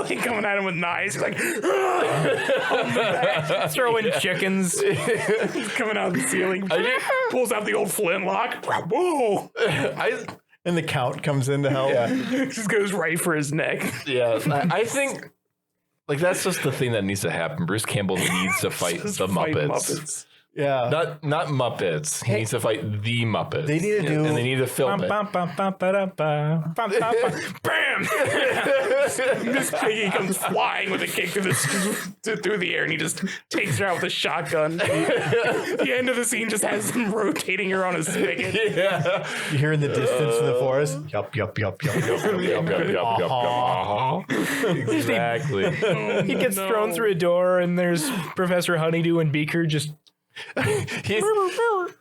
Like coming at him with knives, like Throwing chickens. he's coming out of the ceiling, pulls out the old flintlock. Whoa! And the count comes in to help. Just goes right for his neck. Yeah, I think like that's just the thing that needs to happen. Bruce Campbell needs to fight the Muppets. Yeah. Not Muppets. He needs to fight the Muppets. They need to do... And they need to film it. Bam! This piggy comes flying with a kick through the air, and he just takes her out with a shotgun. The end of the scene just has him rotating her on a spigot. Yeah. You hear in the distance in the forest? Yup. Exactly. He gets thrown through a door, and there's Professor Honeydew and Beaker just...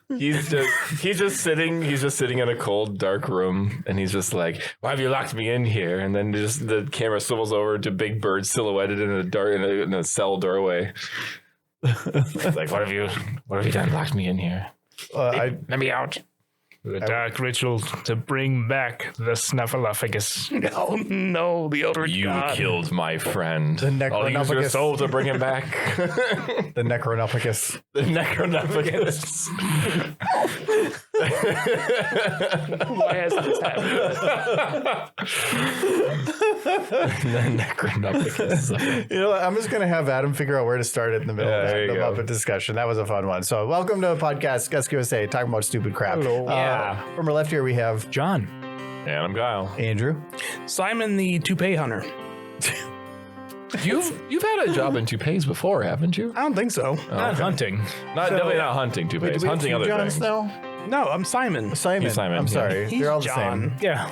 He's just sitting in a cold, dark room, and he's just like, "Why have you locked me in here?" And then just the camera swivels over to Big Bird silhouetted in a cell doorway. Like, what have you done? Locked me in here. Let me out. The dark ritual to bring back the Snuffleupagus. No, the Eldritch You God. killed my friend. The Necronupagus. I'll use your soul to bring him back. The Necronupagus. The Necronupagus. Why has this happened? The Necronupagus. You know what? I'm just going to have Adam figure out where to start it in the middle of there the you go. Muppet discussion. That was a fun one. So welcome to a podcast, SQSA, talking about stupid crap. Hello. From our left here, we have John. And I'm Kyle. Andrew. Simon the toupee hunter. You've had a job in toupees before, haven't you? I don't think so. Not hunting. Definitely not hunting Wait, toupees. do we have Hunting two other Johns things. now? No, I'm Simon. Simon. Simon, I'm yeah. sorry. He's They're all the John. same. Yeah.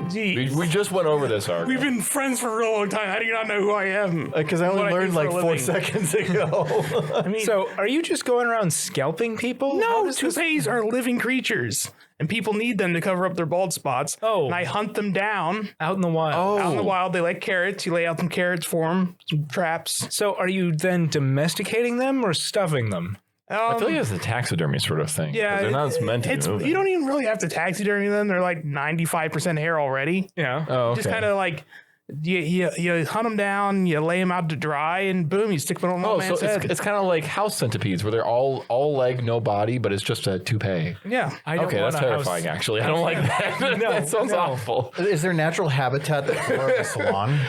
Jeez. We just went over this arc. We've been friends for a real long time. How do you not know who I am? Because I What only I do learned for like a 4 living. seconds ago. I mean, So, are you just going around scalping people? How no, does this- toupees are living creatures, and people need them to cover up their bald spots. Oh. And I hunt them down Out in the wild. out in the wild. They like carrots. You lay out some carrots for them, some traps. So, are you then domesticating them or stuffing them? I feel like it's a taxidermy sort of thing. Yeah, they're not meant to be moving. you don't even really have to taxidermy them. They're like 95% hair already. Yeah. Oh, okay. Just kind of like you hunt them down, you lay them out to dry, and boom, you stick them on one so man's head. it's kind of like house centipedes where they're all leg, no body, but it's just a toupee. Yeah. I don't Okay, want that's a terrifying. house. Actually, I don't like that. No, that sounds no. awful. Is there natural habitat that's more of a salon?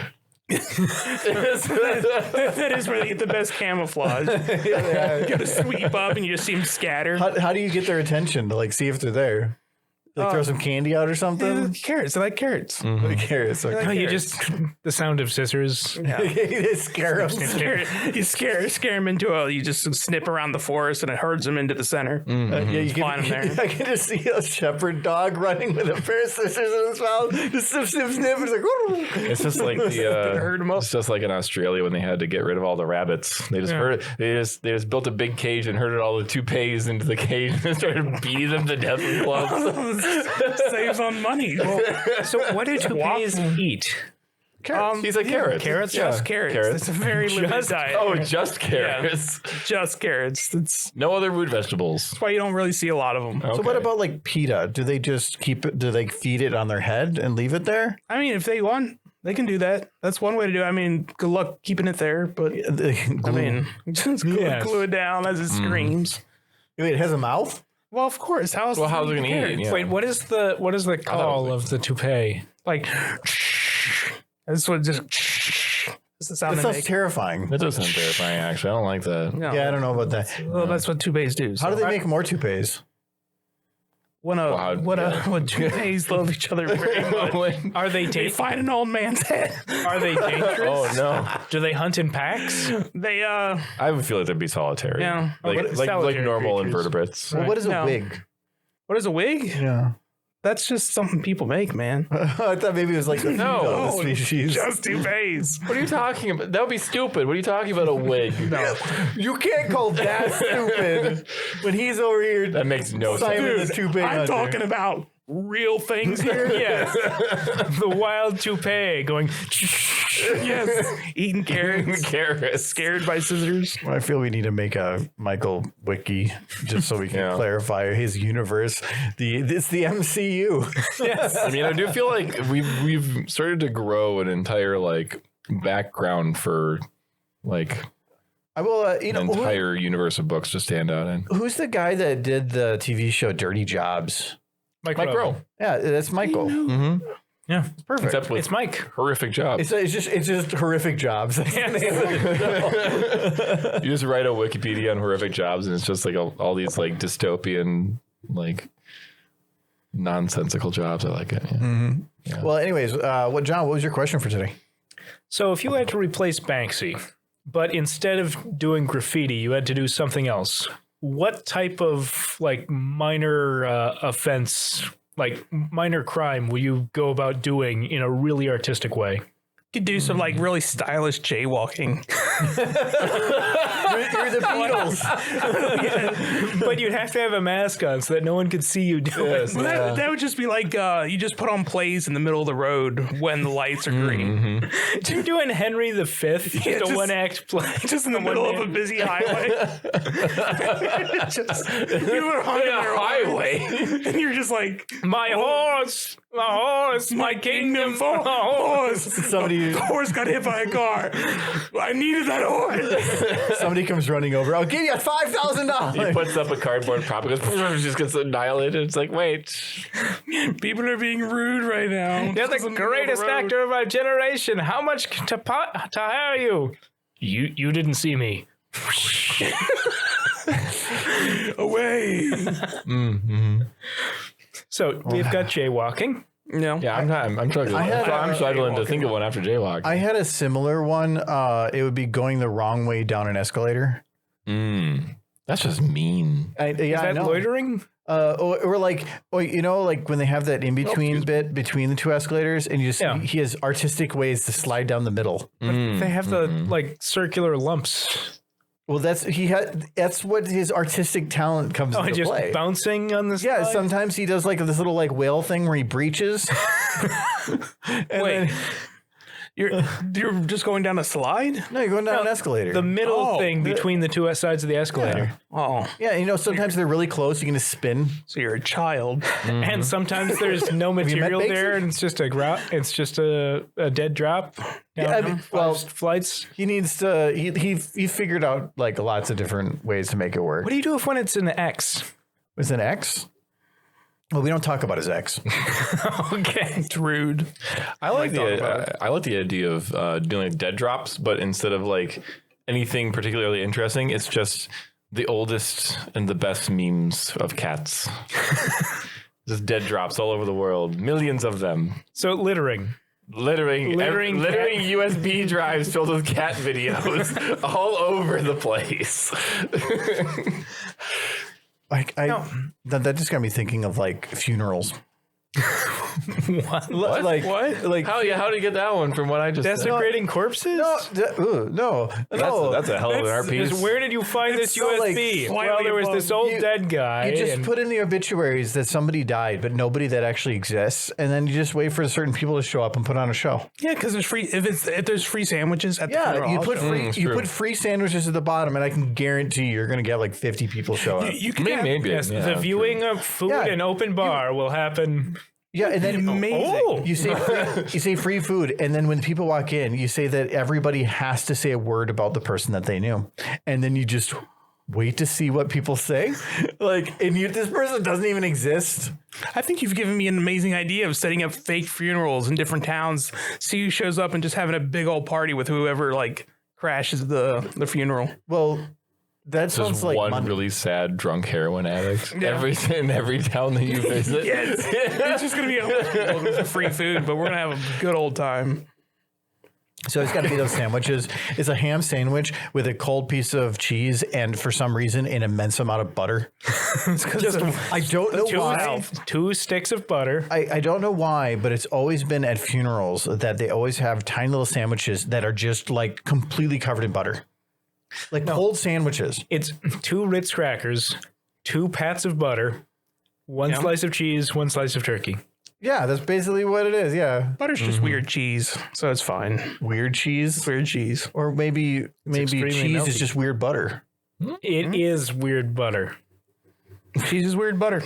That is where they get the best camouflage. You gotta sweep up and you just see them scatter. How do you get their attention to like see if they're there? Like throw some candy out or something? Carrots. They like carrots. Like carrots. Okay. No, you just the sound of scissors. They scare them. You scare them into you just snip around the forest and it herds them into the center. Yeah, you Find 'em there. I can just see a shepherd dog running with a pair of scissors in his mouth. Just snip, snip, snip. It's like, "Woo." It's just like herd 'em up. It's just like in Australia when they had to get rid of all the rabbits. They just they just built a big cage and herded all the toupees into the cage and started beating them to death with clubs. Saves on money. So, what do toupees eat? Carrots. He's like carrots. Carrots, Yeah. just carrots. Carrots. It's a very limited diet. Oh, just carrots. Just carrots. That's No other root vegetables. why you don't really see a lot of them. So what about like PETA? Do they just keep it? Do they feed it on their head and leave it there? I mean, if they want, they can do that. That's one way to do it. I mean, good luck keeping it there, but I mean, just glue it down as it screams. Wait, it has a mouth? Well, of course. How's Well, how's it gonna eat? Yeah. Wait, what is the call of the toupee? Like, that's what just. That's the sound That they sounds make. terrifying. That does sound terrifying, actually. I don't like that. No. Yeah, I don't know about that. Well, that's what toupees do. How do they make more toupees? When toupees love each other very much. Are they They dangerous? find an old man's head. Are they dangerous? Oh no! Do they hunt in packs? They I would feel like they'd be solitary. Yeah. like Solitary normal creatures. invertebrates. Well, what is a No. wig? What is a wig? Yeah. That's just something people make, man. I thought maybe it was like the female of the species. Just toupees. What are you talking about? That would be stupid. What are you talking about? A wig? No. You can't call that stupid when he's over here. That makes no Simon sense. the toupee I'm hunter. talking about real things here. Yes. The wild toupee going. Yes, eating carrots, Carrots. scared by scissors. I feel we need to make a Michael wiki just so we can clarify his universe. It's the MCU. Yes. I mean, I do feel like we've started to grow an entire like background for like I will. an entire universe of books to stand out in. Who's the guy that did the TV show Dirty Jobs? Mike Rowe. Yeah, that's Michael. Mm-hmm. Yeah. Perfect. Except with It's Mike. horrific jobs. It's just horrific jobs. You just write a Wikipedia on horrific jobs, and it's just like all these like dystopian, like nonsensical jobs. I like it. Yeah. Well, anyways, John, what was your question for today? So if you had to replace Banksy, but instead of doing graffiti, you had to do something else, what type of like minor offense, like minor crime, will you go about doing in a really artistic way? Could do some like really stylish jaywalking. You're the Beatles. But you'd have to have a mask on so that no one could see you do it. Well, that would just be like you just put on plays in the middle of the road when the lights are green. You're doing Henry V, just a one-act play. Just in the middle of a busy highway. You are on a highway. And you're just like, My horse, my kingdom for a horse. Somebody horse got hit by a car. I needed that horse. Somebody comes running over. I'll give you He $5,000. puts up a cardboard prop and goes, just gets annihilated. It's like, wait. People are being rude right now. You're Just the in middle of greatest road. actor of our generation. How much to hire you? You didn't see me. Away. So we've got jaywalking. No. Yeah, I'm struggling. I'm struggling to think of one after jaywalk. I had a similar one. It would be going the wrong way down an escalator. That's just mean. I Is that know. loitering? Or like, like when they have that in between bit between the two escalators, and he has artistic ways to slide down the middle. They have the like circular lumps. Well, that's what his artistic talent comes into Just play. bouncing on this. Yeah, sometimes he does like this little like whale thing where he breaches. Wait. You're just going down a slide? No, you're going down an escalator. The middle thing between the two sides of the escalator. Oh. Yeah, sometimes they're really close. You can just spin. So you're a child. And sometimes there's no material met there, Banksy? and it's just a dead drop. Yeah, I mean, flights. he needs to. He figured out like lots of different ways to make it work. What do you do when it's an X? Was it an X? Well, we don't talk about his ex. Okay. It's rude. I like the idea of doing like dead drops, but instead of like anything particularly interesting, it's just the oldest and the best memes of cats. Just dead drops all over the world, millions of them. So littering. Littering USB drives filled with cat videos all over the place. Like that just got me thinking of like funerals. What? Like What? Like How do you get that one from what I just said? Desecrating corpses? no. That's a hell of an art piece. Where did you find this so, like, USB? slightly Well, there was above. this old dead guy. You just and put in the obituaries that somebody died, but nobody that actually exists, and then you just wait for certain people to show up and put on a show. Yeah, because there's free. If there's free sandwiches at the Yeah, funeral, you I'll put show up. free sandwiches at the bottom, and I can guarantee you're going to get like 50 people show up. You can have, Maybe. yes, Yeah, the viewing of food Yeah, and open bar will happen. Yeah, and then Amazing. you say free food, and then when people walk in, you say that everybody has to say a word about the person that they knew, and then you just wait to see what people say. This person doesn't even exist. I think you've given me an amazing idea of setting up fake funerals in different towns. See who shows up and just having a big old party with whoever like crashes the funeral. Well, that sounds Just like one really sad drunk heroin addict. In every town that you visit. It's just gonna be a free food, but we're gonna have a good old time. So it's got to be those sandwiches. It's a ham sandwich with a cold piece of cheese and, for some reason, an immense amount of butter. I don't know why. 2 sticks of butter. I don't know why, but it's always been at funerals that they always have tiny little sandwiches that are just like completely covered in butter. Like cold sandwiches. It's 2 Ritz crackers, 2 pats of butter, One slice of cheese, one slice of turkey. Yeah, that's basically what it is. Yeah. Butter's just weird cheese, so it's fine. Weird cheese. Weird cheese. Or maybe extremely cheese melty. is just weird butter. It is weird butter. Cheese is weird butter.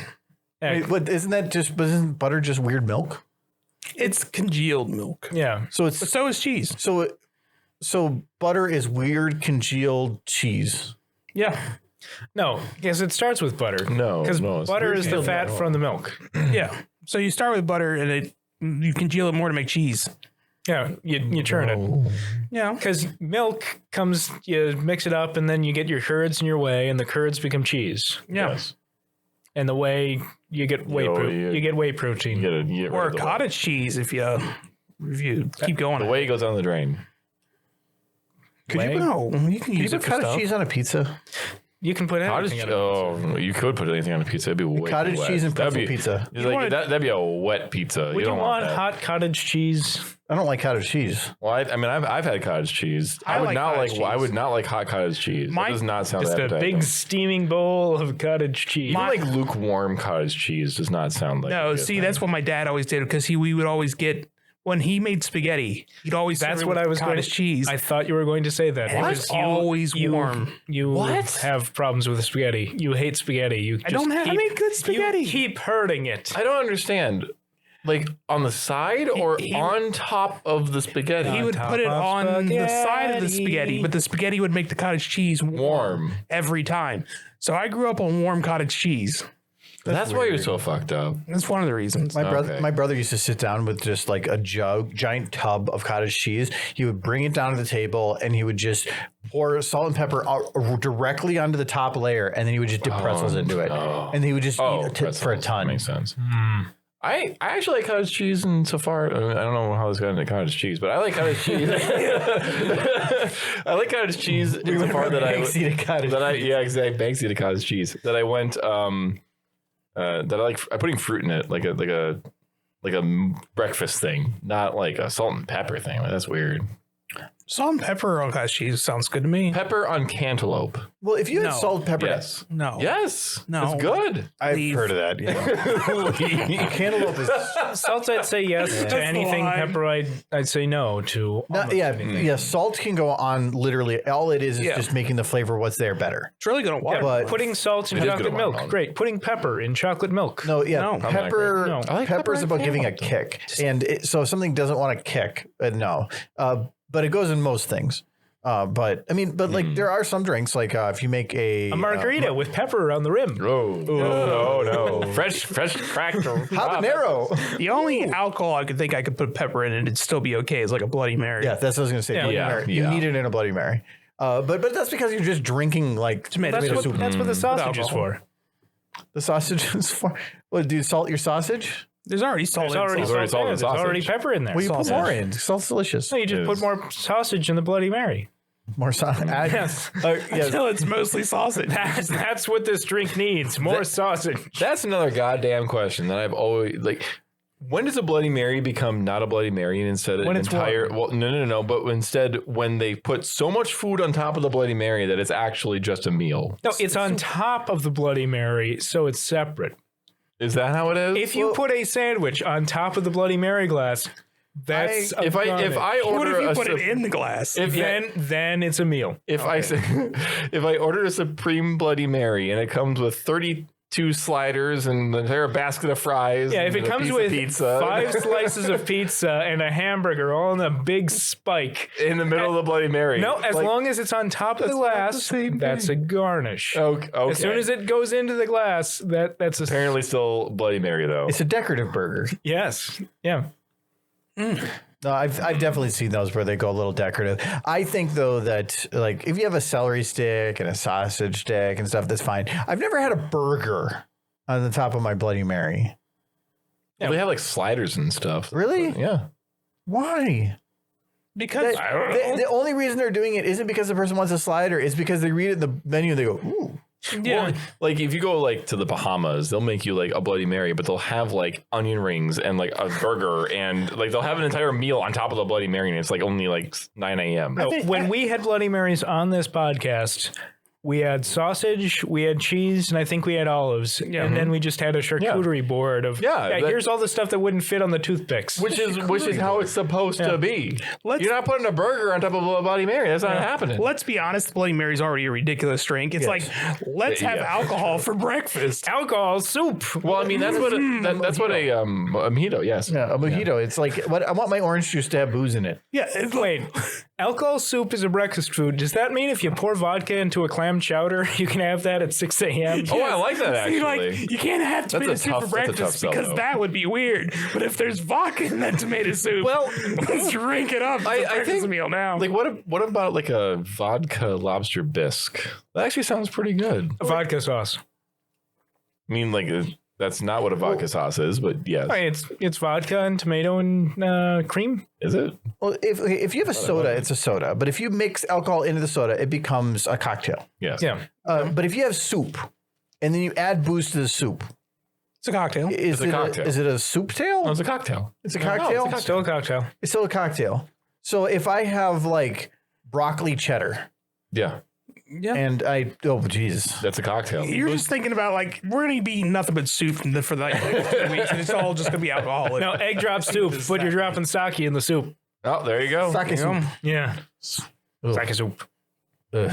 Wait, but isn't butter just weird milk? It's congealed milk. Yeah. So But so is cheese. so butter is weird congealed cheese. Yeah. No, because it starts with butter. No, Because no, it's butter weird is the congealed fat milk. from the milk. Yeah. So you start with butter and you congeal it more to make cheese. Yeah, you churn it. Yeah. Because milk comes, you mix it up, and then you get your curds in your whey, and the curds become cheese. Yeah. Yes. And the whey, you get whey, you get whey protein. You get Or rid of the cottage cheese if you keep going. The way goes down the drain. Could Whey? you? No, you can Can you use put it for cottage stuff. cheese on a pizza? You can put Cottage, anything on it. you could put anything on a pizza. It'd be way Cottage too wet. cheese and That'd pretzel be- pizza. It's like, that'd be a wet pizza. Would you don't want that. hot cottage cheese? I don't like cottage cheese. Well, I mean, I've had cottage cheese. I like cottage I cheese. would not like hot cottage cheese. My- That does not sound Just a appetizing. big steaming bowl of cottage cheese. Even like lukewarm cottage cheese does not sound like. a No, good see, thing. that's what my dad always did because we would always get when he made spaghetti. He'd always That's serve it what with I was going cottage to. cheese. I thought you were going to say that. And it was always warm. You What? have problems with spaghetti. You hate spaghetti. You I don't have. I make good spaghetti. You keep hurting it. I don't understand. Like on the side or on top of the spaghetti? He would top put it of on the side of the spaghetti. spaghetti, but the spaghetti would make the cottage cheese warm. every time. So I grew up on warm cottage cheese. That's why you're so fucked up. That's one of the reasons. My brother used to sit down with just like a giant tub of cottage cheese. He would bring it down to the table and he would just pour salt and pepper directly onto the top layer, and then he would just dip pretzels into it, and he would just eat it for a pretzels. ton. Makes sense. I actually like cottage cheese, and so far, I don't know how this got into cottage cheese, but I like cottage cheese. I like cottage cheese insofar that I Banksy to cottage exactly, Banksy to cottage cheese. That I went that I like. I'm putting fruit in it, like a breakfast thing, not like a salt and pepper thing. That's weird. Salt and pepper on cottage cheese sounds good to me. Pepper on cantaloupe. Well, if you had No. salt, pepper, Yes. No. Yes. No. It's good. I've Leave. heard of that. Yeah. Cantaloupe is Salt, I'd say yes to That's anything. fine. Pepper, I'd say no to. not, almost yeah, anything. yeah. Salt can go on literally. All it is Yeah. just making the flavor what's there better. It's really good on water. But Putting salt in It is good chocolate on milk, water. great. Putting pepper in chocolate milk. No, yeah, No. pepper. No. I like Pepper pepper is on about giving a cantaloupe, kick, and so if something doesn't want a kick, no. But it goes in most things. But I mean, but like there are some drinks like if you make a A margarita with pepper around the rim. Oh, no. Fresh cracked habanero. The only alcohol I could think I could put pepper in and it'd still be okay is like a Bloody Mary. Yeah, that's what I was gonna say. Bloody Yeah, Mary. yeah. You need it in a Bloody Mary. But that's because you're just drinking like Tomato That's soup. what the sausage is alcohol. for. the sausage is for. What do you salt your sausage? There's already salt. There's already There's already salt salt in in it. There's already sausage. pepper in there. Well, you put Sausage. more in. Salt's delicious. No, you just put more sausage in the Bloody Mary. More sausage. Yes. Yes. Until it's mostly sausage. That's what this drink needs. More sausage. That's another goddamn question that I've always like. When does a Bloody Mary become not a Bloody Mary and instead an When it's entire? Well, no. But instead, when they put so much food on top of the Bloody Mary that it's actually just a meal. No, it's on top of the Bloody Mary, so it's separate. Is that how it is? If you put a sandwich on top of the Bloody Mary glass, that's a if I garnish. What order if you a put it sup- in the glass? then it's a meal. if I say if I order a Supreme Bloody Mary and it comes with 32 sliders and the entire basket of fries, Yeah, if and it a comes piece of with pizza 5 slices of pizza and a hamburger all in a big spike. in the middle of the Bloody Mary, No, as long as it's on top of the not the glass, same that's a garnish. okay. As soon as it goes into the glass, that's a apparently still Bloody Mary though. It's a decorative burger. yes. Yeah. No, I've definitely seen those where they go a little decorative. I think though that like if you have a celery stick and a sausage stick and stuff, that's fine. I've never had a burger on the top of my Bloody Mary. Well, they have like sliders and stuff. Really? Yeah. Why? Because I don't know. The only reason they're doing it isn't because the person wants a slider. It's because they read it in the menu and they go, ooh. Yeah. Well, like if you go like to the Bahamas, they'll make you like a Bloody Mary, but they'll have like onion rings and like a burger and like they'll have an entire meal on top of the Bloody Mary, and it's like only like 9 a.m. No, when we had Bloody Marys on this podcast, We had sausage, we had cheese, and I think we had olives. And then we just had a charcuterie board of here's all the stuff that wouldn't fit on the toothpicks. Which is how it's supposed to be. You're not putting a burger on top of a Bloody Mary. That's not happening. Let's be honest, Bloody Mary's already a ridiculous drink. It's like, let's have alcohol for breakfast. Alcohol soup. Well, I mean, that's what a mojito, yes. Yeah, a mojito. It's like, I want my orange juice to have booze in it. Yeah, it's Wait, alcohol soup is a breakfast food. Does that mean if you pour vodka into a clam chowder, you can have that at 6 a.m.? Oh, I like that, actually. Like, you can't have tomato soup for breakfast because that would be weird. But if there's vodka in that tomato soup, well, let's drink it up. It's a breakfast meal now. Like, what about like a vodka lobster bisque? That actually sounds pretty good. Vodka sauce. I mean, like, that's not what a vodka sauce is, but yes. It's vodka and tomato and cream. Is it? Well, if you have a soda, it's a soda. But if you mix alcohol into the soda, it becomes a cocktail. Yes. Yeah. But if you have soup and then you add booze to the soup, It's a cocktail. is a cocktail. Is it a soup tail? No, it's a cocktail. It's a cocktail? Still a cocktail. It's still a cocktail. So if I have like broccoli cheddar Yeah. Yeah. and Jesus. That's a cocktail. You're just thinking about like, we're going to be eating nothing but soup for like 2 weeks, and it's all just going to be alcoholic. No, egg drop soup, but you're dropping sake in the soup. Oh, there you go. Sake soup. Yeah. Ugh. Sake soup. Ugh.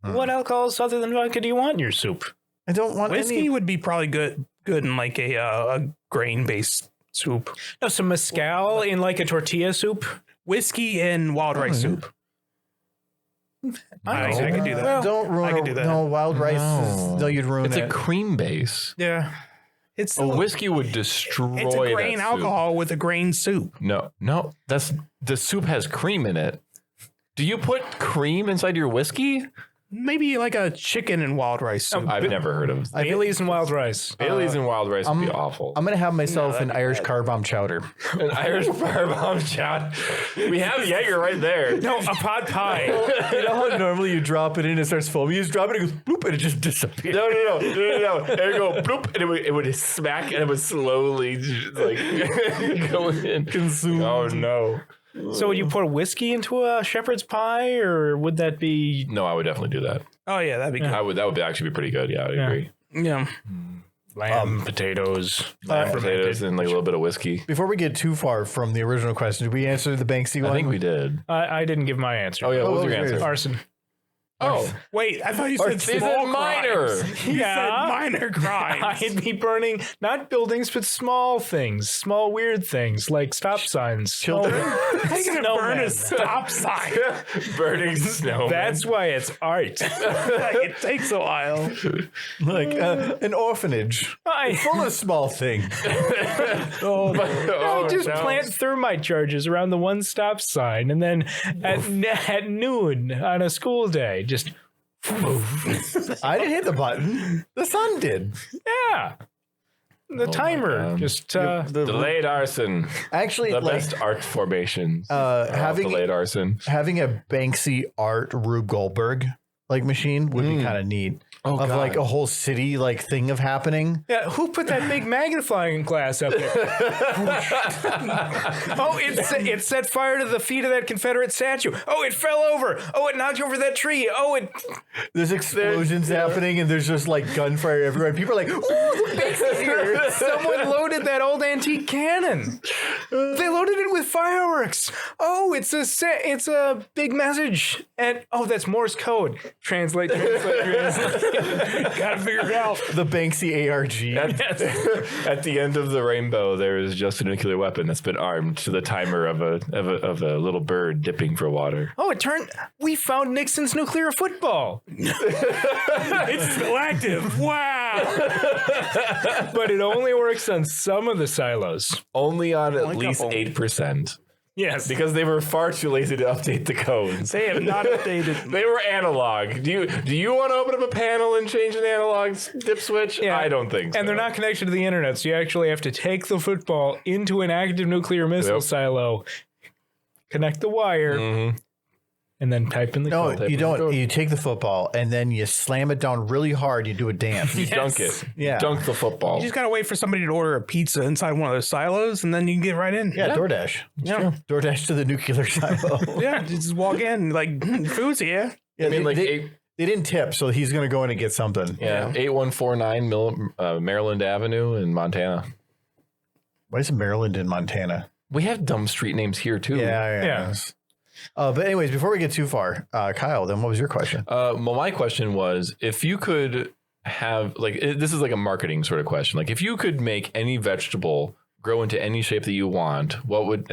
What alcohols other than vodka do you want in your soup? I don't want Whiskey any. would be probably good in like a grain-based soup. No, some mezcal in like a tortilla soup. Whiskey and wild rice soup. I could do that. Well, Don't ruin. I could do that. No, wild rice. No, you'd ruin It's it. a cream base. Yeah. It's A whiskey would destroy it's a grain that alcohol with a grain soup. Soup. No, the soup has cream in it. Do you put cream inside your whiskey? Maybe like a chicken and wild rice soup. I've never heard of Bailey's and wild rice. Bailey's and wild rice would be awful. I'm gonna have myself an Irish car bomb chowder. An Irish firebomb shot. We have Jaeger right there. No, a pot pie. You know how normally you drop it in, it starts foaming. You just drop it, it goes bloop, and it just disappears. No. It would go bloop, and it would smack, and it would slowly like go in. Consumed. Oh no. So would you pour whiskey into a shepherd's pie, or would that be? No, I would definitely do that. Oh yeah, that'd be good. That would actually be pretty good. Yeah, I would agree. Yeah. Lamb, potatoes, Potatoes and like a little bit of whiskey. Before we get too far from the original question, did we answer the Banksy one? I think we did. I didn't give my answer. Oh yeah, what was what your was answer? yours? Arson. Oh, Wait, I thought you Or said is it small minor? crimes. You Yeah. said minor crimes. I'd be burning not buildings, but small things, small weird things like stop signs. Children? How are you gonna burn a Snowmen. stop sign? burning snow. That's why it's art. It takes a while. Like an orphanage full of small things. I just plant thermite charges around the one stop sign, and then at noon on a school day, just I didn't hit the button. The sun did. yeah. The timer God. just Delayed arson. Actually, The like best art formations. having delayed arson. having a Banksy art Rube Goldberg like machine would be kind of neat. Oh, of God. like a whole city like thing of happening. yeah. Who put that big magnifying glass up there? Oh, it set fire to the feet of that Confederate statue. Oh, it fell over. Oh, it knocked over that tree. Oh, it. There's explosions happening and there's just like gunfire everywhere. And people are like, "Ooh, the Banksy's here!" Someone loaded that old antique cannon. They loaded it with fireworks. Oh, it's a big message. And oh, that's Morse code. Translate. Gotta figure it out. The Banksy ARG. At the end of the rainbow, there is just a nuclear weapon that's been armed to the timer of a little bird dipping for water. Oh, we found Nixon's nuclear football. It's still active. Wow. But it only works on some of the silos. Only on at least couple. 8%. Yes. Because they were far too lazy to update the codes. They have not updated. They were analog. Do you want to open up a panel and change an analog dip switch? Yeah. I don't think so. And they're not connected to the internet, so you actually have to take the football into an active nuclear missile Yep. silo, connect the wire, and then type in the No, code. you don't. You take the football and then you slam it down really hard. You do a dance. You dunk it. Yeah. Dunk the football. You just gotta wait for somebody to order a pizza inside one of those silos, and then you can get right in. Yeah, DoorDash. Yeah. DoorDash to the nuclear silo. Yeah, you just walk in like food's here. Yeah, I mean, like They didn't tip, so he's going to go in and get something. Yeah, 8149 Maryland Avenue in Montana. Why is Maryland in Montana? We have dumb street names here too. Yeah. But anyways, before we get too far, Kyle, then what was your question? Well, my question was, if you could have this is like a marketing sort of question. Like, if you could make any vegetable grow into any shape that you want, what would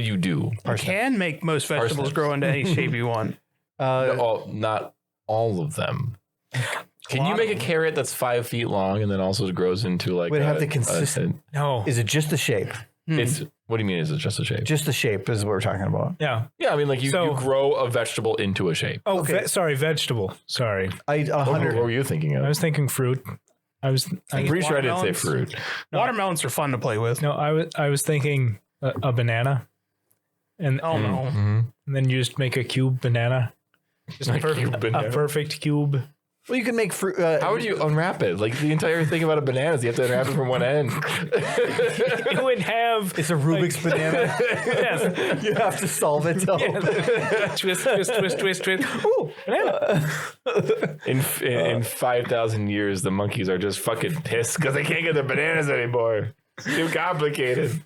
you do? You can make most vegetables grow into any shape you want. Not all of them. Can you make a carrot that's 5 feet long and then also grows into like? Would have the consistent. No. Is it just the shape? It's what do you mean? Is it just a shape? Just the shape is what we're talking about. Yeah. Yeah, I mean, like you grow a vegetable into a shape. Oh, sorry, vegetable. Sorry. What were you thinking of? I was thinking fruit. I'm pretty sure I didn't say fruit. Watermelons are fun to play with. No, I was thinking a banana. And no. And then you just make a cube banana. Just a perfect cube. Well, you can make fruit. How would you unwrap it? Like the entire thing about a banana is you have to unwrap it from one end. You would have. It's a Rubik's banana. Yes. You have to solve it. Twist. Ooh, banana. In 5,000 years, the monkeys are just fucking pissed because they can't get their bananas anymore. It's too complicated.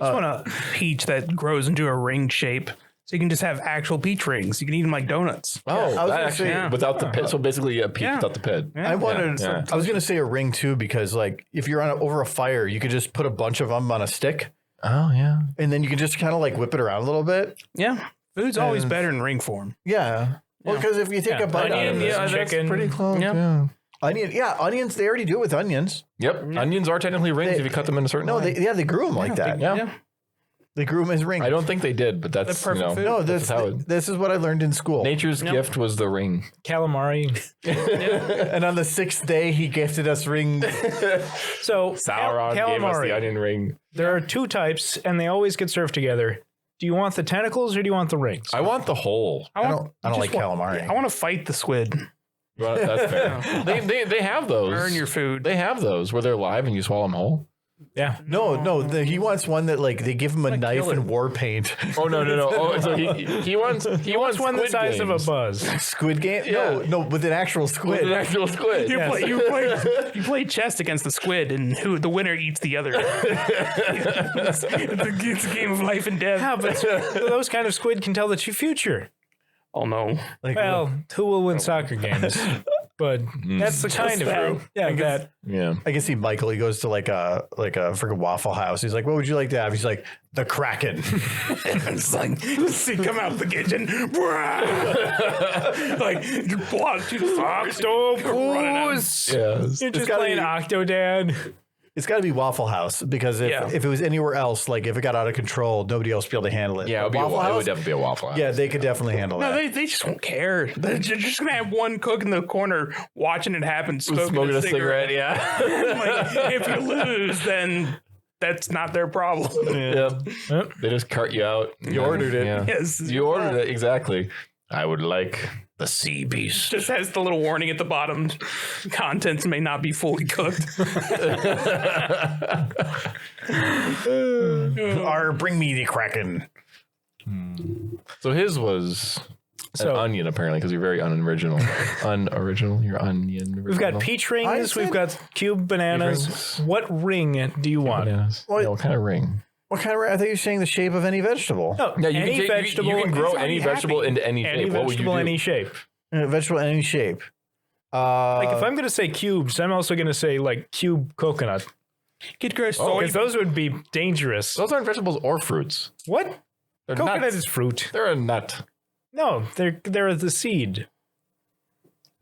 I just want a peach that grows into a ring shape. So you can just have actual peach rings. You can eat them like donuts. Oh, I was that actually without the pit. So basically a peach without the pit. I wanted. Yeah. I was going to say a ring too, because like if you're over a fire, you could just put a bunch of them on a stick, Oh yeah. and then you can just kind of like whip it around a little bit. Yeah. Food's always better in ring form. Yeah. Well, because if you take a bite out of Onion, it, yeah, that's Pretty close. Yeah. onions. They already do it with onions. Yep. Onions are technically rings if you cut them in a certain way. They grew them like that. Yeah. They grew them as rings. I don't think they did, but that's The perfect food. No, that's this is what I learned in school. nature's gift was the ring. Calamari. And on the 6th day, he gifted us rings. So Sauron gave us the onion ring. There are two types, and they always get served together. Do you want the tentacles or do you want the rings? I want the whole. I don't like calamari. I want to fight the squid. Well, that's fair. they have those. Burn your food. They have those where they're live and you swallow them whole. Yeah. No. He wants one that like they give him a knife and war paint. Oh no. Oh, so he wants One the Squid size of a Games. buzz. Squid game? Yeah. No, with an actual squid. With an actual squid. You play chess against the squid, and the winner eats the other. It's a game of life and death. Yeah, but those kind of squid can tell the future. Oh no! Like, Well, who will win soccer games? But that's the kind of that. fruit. Yeah, that. Yeah. I can see Michael. He goes to like a freaking Waffle House. He's like, "What would you like to have?" He's like, "The Kraken." It's like, see, come out the kitchen. Like, you block to the Octopus. Yes. You're just gotta playing be- Octodad. It's got to be Waffle House because if it was anywhere else, like if it got out of control, nobody else would be able to handle it. Yeah, But it would Waffle House, definitely be a Waffle House. yeah, they could definitely handle No, that. they just won't care. They're just gonna have one cook in the corner watching it happen, smoking a cigarette. Yeah. Like, if you lose, then that's not their problem. Yep. They just cart you out. You ordered it. Yeah. Yes, You ordered it exactly. I would like the sea beast. Just has the little warning at the bottom: contents may not be fully cooked. Or bring me the Kraken. So his was an onion apparently because you're very unoriginal. Unoriginal. You're onion. We've got peach rings. We've got cube bananas. What ring do you want? Bananas. What? Yeah, what kind of ring? What kind of? I thought you were saying the shape of any vegetable. No, Yeah, you any can vegetable. you can grow any vegetable into any shape. Any What would you vegetable, do? any shape. Vegetable in any shape. Like if I'm going to say cubes, I'm also going to say like cube coconut. Get gross soy. Because those would be dangerous. Those aren't vegetables or fruits. What? They're Coconut nuts. is fruit. They're a nut. No, they're the seed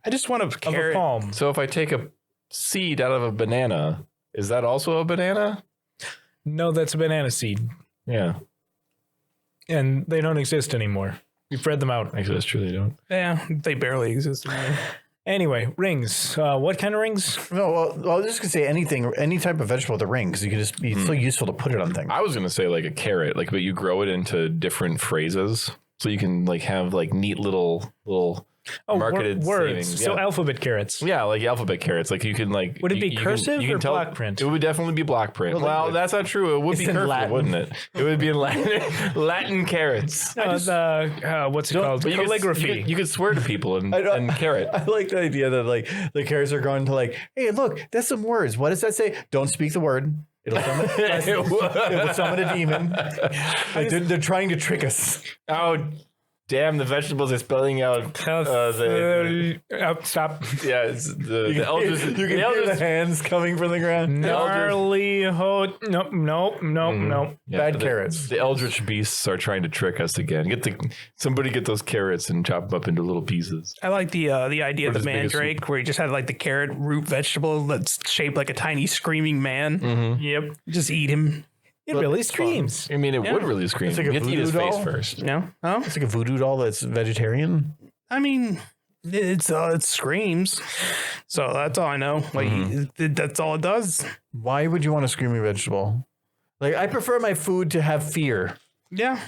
I just want to of a carrot. palm. So if I take a seed out of a banana, is that also a banana? No, that's a banana seed. Yeah. And they don't exist anymore. We've read them out. Actually, that's true. They don't. Yeah, they barely exist anymore. Anyway, rings. What kind of rings? No, well, I was just gonna say anything, any type of vegetable with a ring, because you can just be so useful to put it on things. I was gonna say like a carrot, like, but you grow it into different phrases, so you can like have like neat little marketed words. savings. So Yeah. alphabet carrots. Yeah, like alphabet carrots. Like you can like. Would it be you cursive can or tell, block print? It would definitely be block print. Well, that's not true. It would be in cursive, Latin. wouldn't it? It would be in Latin. Latin carrots. No, what's it called? But you could- Calligraphy. You could swear to people and carrot. I like the idea that like the carrots are going to like, hey, look, that's some words. What does that say? Don't speak the word. It'll summon, it will summon a demon. Like, they're trying to trick us. Oh, damn! The vegetables are spelling out. Stop. Yeah, it's the elders. You can hear the hands coming from the ground. Gnarly ho. Nope. Yeah, Bad carrots. The eldritch beasts are trying to trick us again. Somebody get those carrots and chop them up into little pieces. I like the idea of the as big as mandrake, where you just have like the carrot root vegetable that's shaped like a tiny screaming man. Yep. Just eat him. It really screams. I mean, it would really scream. like You a have to eat his voodoo face doll. first. No, oh, It's like a voodoo doll that's vegetarian. I mean, it screams. So that's all I know. Like that's all it does. Why would you want a screaming vegetable? Like, I prefer my food to have fear. Yeah.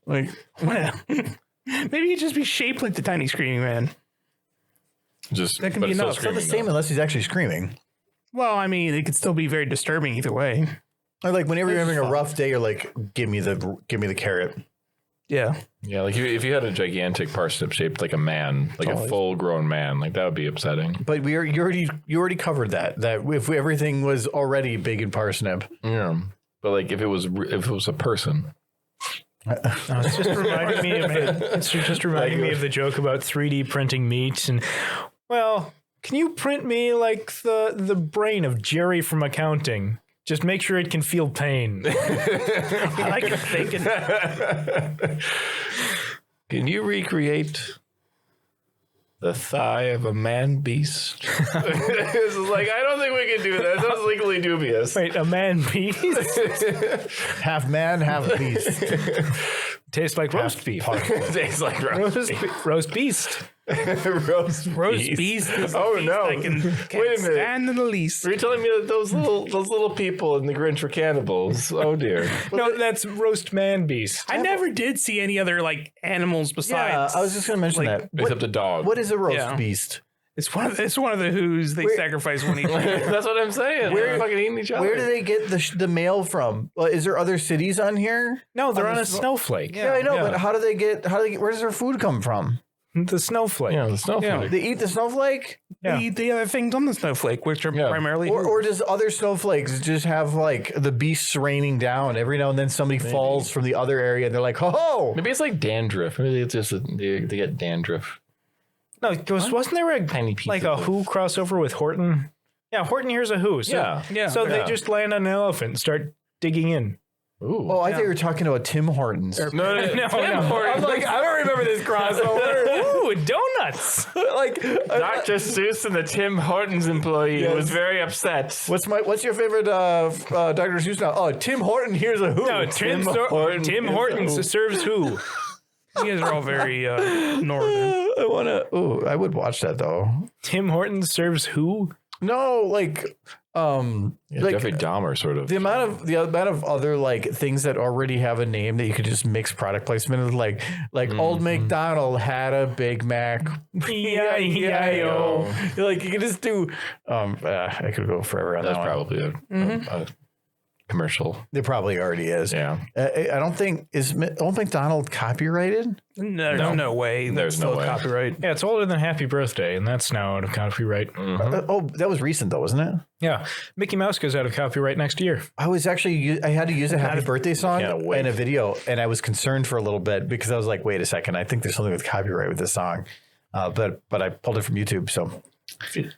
Like, Well, maybe it'd just be shaped like the tiny screaming man. Just That can but be it's still enough. it's not the screaming, same unless he's actually screaming. Well, I mean, it could still be very disturbing either way. Or like whenever you're having a rough day, you're like, give me the carrot. Yeah. though. Yeah, like if you had a gigantic parsnip shaped like a man, like a full grown man, like that would be upsetting. But you already covered that if everything was already big in parsnip. Yeah, but like if it was a person. It's just reminding me of the joke about 3D printing meat and well, can you print me like the brain of Jerry from accounting? Just make sure it can feel pain. I like it thinking. Can you recreate the thigh of a man beast? This is like, I don't think we can do that. That's legally dubious. Wait, a man beast? Half man, half beast. Tastes like roast beef. Tastes like Roast beast. Roast beast is the Oh, beast no. I can't Wait a minute. stand in the least. Are you telling me that those little people in the Grinch were cannibals? Oh dear. No, that's roast man beast. I never did see any other like animals Yeah, besides. I was just gonna mention that. Except a dog. What is a roast Yeah. beast? It's one of the who's they sacrifice one each other. That's what I'm saying. They're fucking eating each other. Where do they get the mail from? Is there other cities on here? No, they're on a snowflake. Yeah, I know, but how do they get? Where does their food come from? The snowflake. Yeah, the snowflake. They eat the snowflake, Yeah. They eat the other things on the snowflake, which are primarily or does other snowflakes just have like the beasts raining down every now and then? Somebody falls from the other area, and they're like, "Ho ho!" Maybe it's like dandruff. Maybe it's just they get dandruff. No, wasn't there a Tiny piece like a of it. Who crossover with Horton? Yeah, Horton here's a Who. So, Yeah. So they Yeah. just land on an elephant and start digging in. Ooh. Oh, I thought you were talking about Tim Hortons. No. I'm like, I don't remember this crossover. Ooh, donuts. Like, Dr. Seuss and the Tim Hortons employee Yes. was very upset. what's your favorite Dr. Seuss now? Oh, Tim Horton. Here's a Who. No, Tim Hortons serves Who. you guys are all very northern. I would watch that though. Tim Hortons serves Who? No, like, like Jeffrey Dahmer, sort of. the amount of other like things that already have a name that you could just mix product placement with, like Old McDonald had a Big Mac. E-I-E-I-O. Like you could just do. I could go forever on That's that one. probably a commercial. There probably already is. Yeah. I don't think is Old McDonald copyrighted. There's no way. There's That's no still way. copyright. Yeah, it's older than Happy Birthday, and that's now out of copyright. That was recent though, wasn't it? Yeah, Mickey Mouse goes out of copyright next year. I was actually I had to use a Happy Birthday song Can't wait. in a video, and I was concerned for a little bit because I was like, wait a second, I think there's something with copyright with this song, but I pulled it from YouTube, so.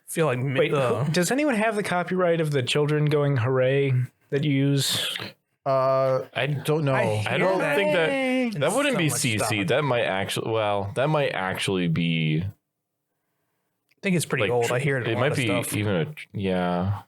Feel like Wait, does anyone have the copyright of the children going hooray that you use? I don't know. I don't think that wouldn't be so much CC. stuff. That might actually be. I think it's pretty old. I hear it. It might be even yeah.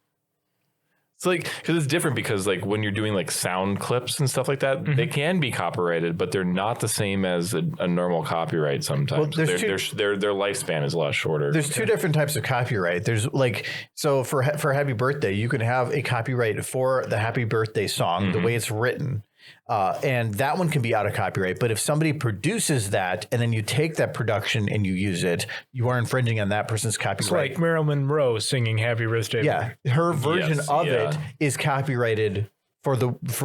It's like because it's different because like when you're doing like sound clips and stuff like that, they can be copyrighted, but they're not the same as a normal copyright. Sometimes there's their lifespan is a lot shorter. There's two different types of copyright. There's like for Happy Birthday, you can have a copyright for the Happy Birthday song, the way it's written, And that one can be out of copyright. But if somebody produces that and then you take that production and you use it, you are infringing on that person's copyright. It's like Marilyn Monroe singing Happy Birthday. Yeah, her version Yes, of yeah. it is copyrighted for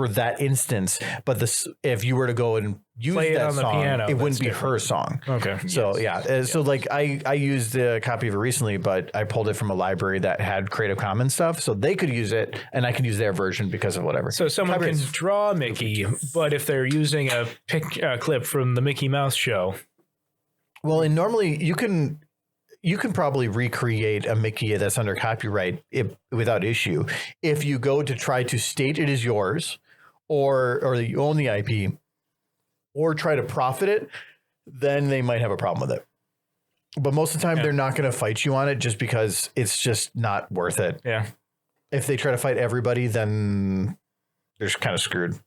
that instance. But if you were to go and use Play it that on the song, piano, it wouldn't that's be different. her song. Okay. So so like I used a copy of it recently, but I pulled it from a library that had Creative Commons stuff, so they could use it, and I could use their version because of whatever. So someone can Copyright's- draw Mickey, but if they're using a clip from the Mickey Mouse show, Well, and normally you can probably recreate a Mickey that's under copyright without issue if you go to try to state it is yours, or you own the IP, or try to profit it. Then they might have a problem with it. But most of the time, they're not going to fight you on it just because it's just not worth it. yeah. If they try to fight everybody, then they're kind of screwed.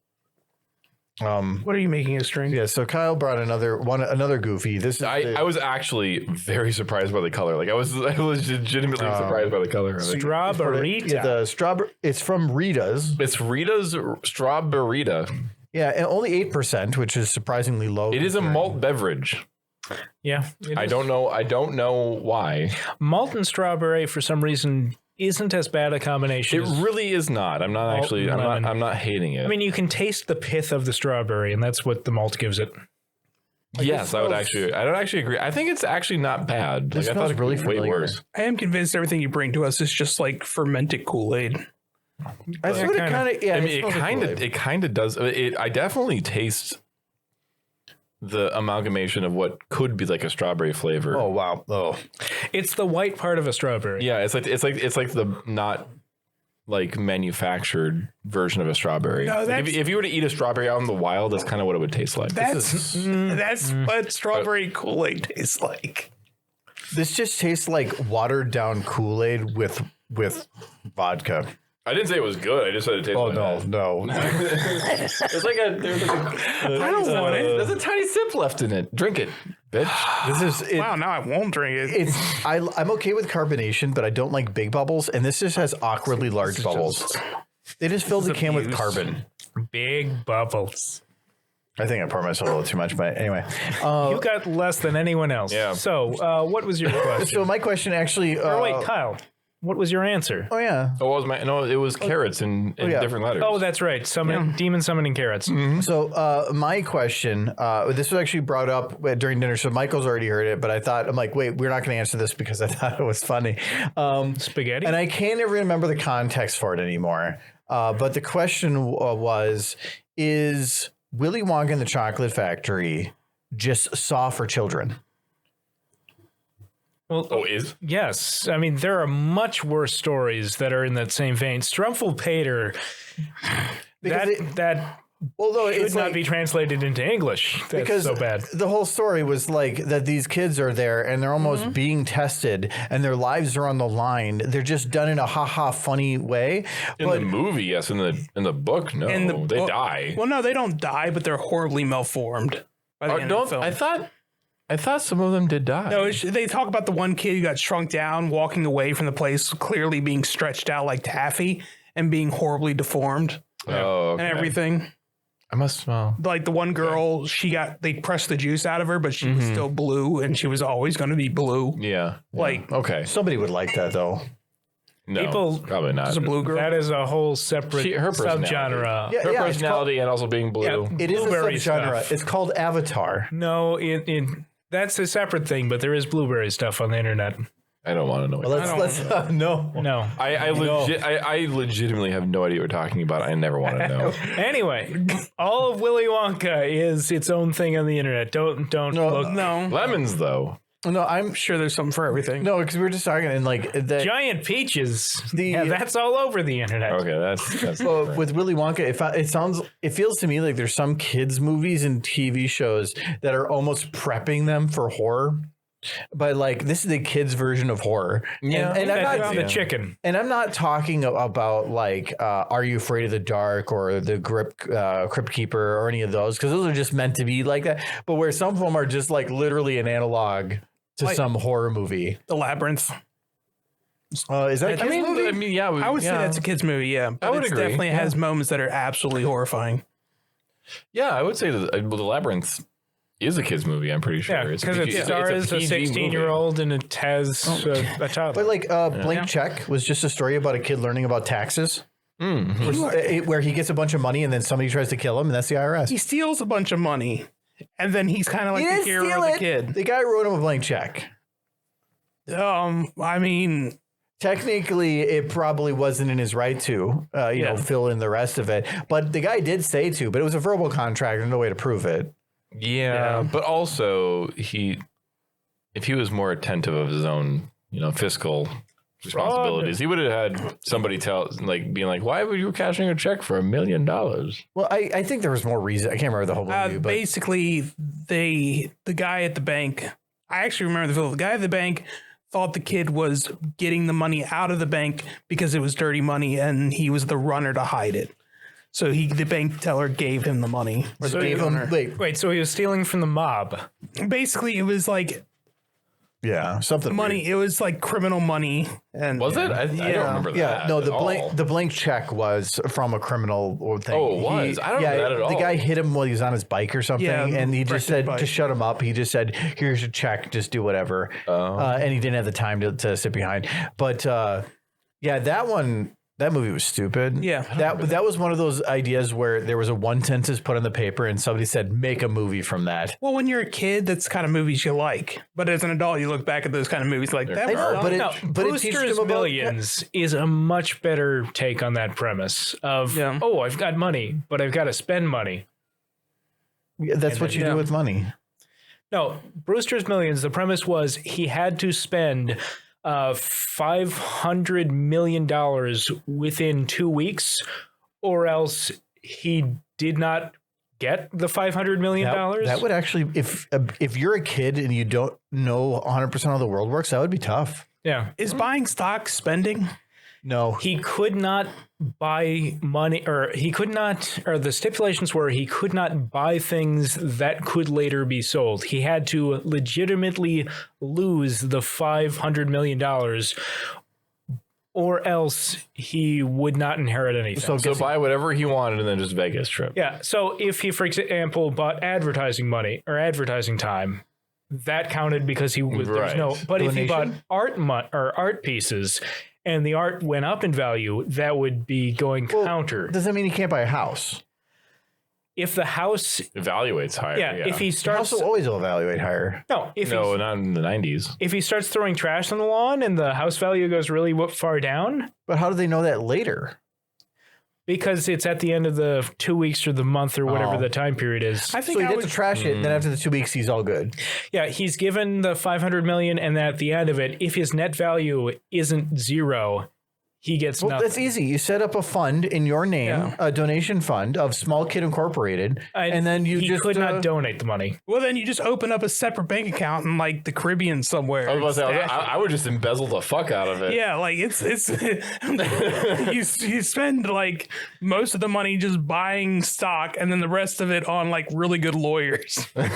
What are you making us drink? Yeah. So Kyle brought another goofy. This is I was actually very surprised by the color. Like I was legitimately surprised by the color of it. Strawberry. the strawberry. It's from Rita's. It's Rita's Strawberita. Yeah, and only 8%, which is surprisingly low. It is a malt beverage. Yeah. it I is. don't know why. Malt and strawberry for some reason isn't as bad a combination. It as- really is not. I'm not Malt actually. and lemon. I'm not hating it. I mean, you can taste the pith of the strawberry, and that's what the malt gives it. yes, I would actually. I don't actually agree. I think it's actually not bad. This Like, I thought smells it really could be way familiar. worse. I am convinced everything you bring to us is just like fermented Kool-Aid. That's what it kind of. Yeah, I mean, smells like Kool-Aid. it kind of does. I definitely taste the amalgamation of what could be like a strawberry flavor. Oh wow! Oh, It's the white part of a strawberry. Yeah, it's like the not like manufactured version of a strawberry. No, Like, that's- if you were to eat a strawberry out in the wild, that's kind of what it would taste like. That's what strawberry Kool-Aid tastes like. this just tastes like watered down Kool-Aid with vodka. I didn't say it was good. I just said it tasted. Oh like no, that. no! There's like I don't want it. There's a tiny sip left in it. Drink it, bitch. This is it. Wow, now I won't drink it. I'm okay with carbonation, but I don't like big bubbles, and this just has awkwardly large bubbles. They just filled the can with abuse. carbon. Big bubbles. I think I poured myself a little too much, but anyway. You got less than anyone else. Yeah. So, what was your question? So my question actually. Or wait, Kyle, what was your answer? Oh yeah. Oh, what was my? No, it was carrots in yeah. different letters. Oh, that's right. Demon summoning carrots. So my question, this was actually brought up during dinner. So Michael's already heard it, but I'm like, wait, we're not going to answer this because I thought it was funny. Spaghetti. And I can't ever remember the context for it anymore. But the question was, is Willy Wonka and the Chocolate Factory just Saw for children? Well, Oh, is yes. I mean, there are much worse stories that are in that same vein. Strumpfel-Pater, that Although should it's not like, be translated into English. That's because so bad. the whole story was like that these kids are there and they're almost being tested and their lives are on the line. They're just done in a ha-ha funny way. in the movie? Yes, in the book, no. In the they book- die. Well, no, they don't die, but they're horribly malformed by the end of the film. I thought some of them did die. No, they talk about the one kid who got shrunk down, walking away from the place, clearly being stretched out like taffy and being horribly deformed Oh, and okay. everything. I must smell. Like the one girl, they pressed the juice out of her, but she was still blue, and she was always going to be blue. Yeah. Like Okay. Somebody would like that though. No, People- probably not. there's a blue girl. That is a whole separate Her personality. subgenre. Yeah, Her yeah, personality and also being blue. Yeah. It is a Blueberry subgenre. stuff. It's called Avatar. No, that's a separate thing, but there is blueberry stuff on the internet. I don't want to know. Well, let's no. No. I legitimately have no idea what you're talking about. I never want to know. Anyway, all of Willy Wonka is its own thing on the internet. Don't look. No, Lemons, though. No, I'm sure there's something for everything. no, because we were just talking and like that. Giant peaches. The- That's all over the internet. Okay, that's With Willy Wonka, it feels to me like there's some kids movies and TV shows that are almost prepping them for horror. But like this is the kids' version of horror. Yeah. and I'm That's not the chicken. And I'm not talking about like Are You Afraid of the Dark or the Crypt Keeper or any of those, because those are just meant to be like that. But where some of them are just like literally an analog to some horror movie. The Labyrinth. Is that a kid's movie? I would say that's a kid's movie, yeah. But would it agree, definitely has moments that are absolutely horrifying. Yeah, I would say that the Labyrinth is a kid's movie. I'm pretty sure. Yeah, because it it's stars a PG 16-year-old and it has a toddler. But like Blank Check was just a story about a kid learning about taxes. Where he gets a bunch of money and then somebody tries to kill him, and that's the IRS. He steals a bunch of money, and then he's kind of like the hero of the kid. The guy wrote him a blank check. I mean, technically, it probably wasn't in his right to, you know, fill in the rest of it. But the guy did say to, but it was a verbal contract and no way to prove it. Yeah, but also if he was more attentive of his own, you know, fiscal responsibilities, he would have had somebody being like, why were you cashing a check for $1 million? Well, I think there was more reason. I can't remember the whole movie. But basically, the guy at the bank, I actually remember the film. The guy at the bank thought the kid was getting the money out of the bank because it was dirty money, and he was the runner to hide it. So the bank teller gave him the money. Wait, so he was stealing from the mob? Basically, it was like something money. weird. It was like criminal money. And Was it? I don't remember that. Yeah, no, the at all. blank check was from a criminal thing. Oh, it was? I don't remember that at all. The guy hit him while he was on his bike or something, and he just said to shut him up. He just said, "Here's your check, just do whatever." And he didn't have the time to sit behind. But that movie was stupid. Yeah. That was one of those ideas where there was a one sentence put on the paper and somebody said, make a movie from that. Well, when you're a kid, that's the kind of movies you like. But as an adult, you look back at those kind of movies like that. I know, but it Brewster's teaches them about Millions is a much better take on that premise of, I've got money, but I've got to spend money. Yeah, that's what you do with money. No, Brewster's Millions, the premise was he had to spend $500 million within 2 weeks, or else he did not get the $500 million. That would actually, if you're a kid and you don't know 100% how the world works, that would be tough. Yeah. Is buying stock spending? No. He could not buy money, or the stipulations were he could not buy things that could later be sold. He had to legitimately lose the $500 million, or else he would not inherit anything. So buy whatever he wanted and then just Vegas trip. Yeah. So if he, for example, bought advertising money or advertising time, that counted because he was there was no. But Donation? if he bought art pieces, and the art went up in value, that would be going counter. Does that mean he can't buy a house? If the house evaluates higher. Yeah. If he The starts, house will always evaluate higher. not in the 90s. If he starts throwing trash on the lawn and the house value goes really far down, But how do they know that later? because it's at the end of the 2 weeks or the month or whatever the time period is. I think So I he would gets to trash it, and then after the 2 weeks, he's all good. Yeah, he's given the $500 million, and at the end of it, if his net value isn't zero, he gets Well, nothing. that's easy. You set up a fund in your name, a donation fund of Small Kid Incorporated, and then he just could not donate the money. Well, then you just open up a separate bank account in like the Caribbean somewhere. I was about to say, Stash it. I would just embezzle the fuck out of it. Yeah, like it's you spend like most of the money just buying stock, and then the rest of it on like really good lawyers. And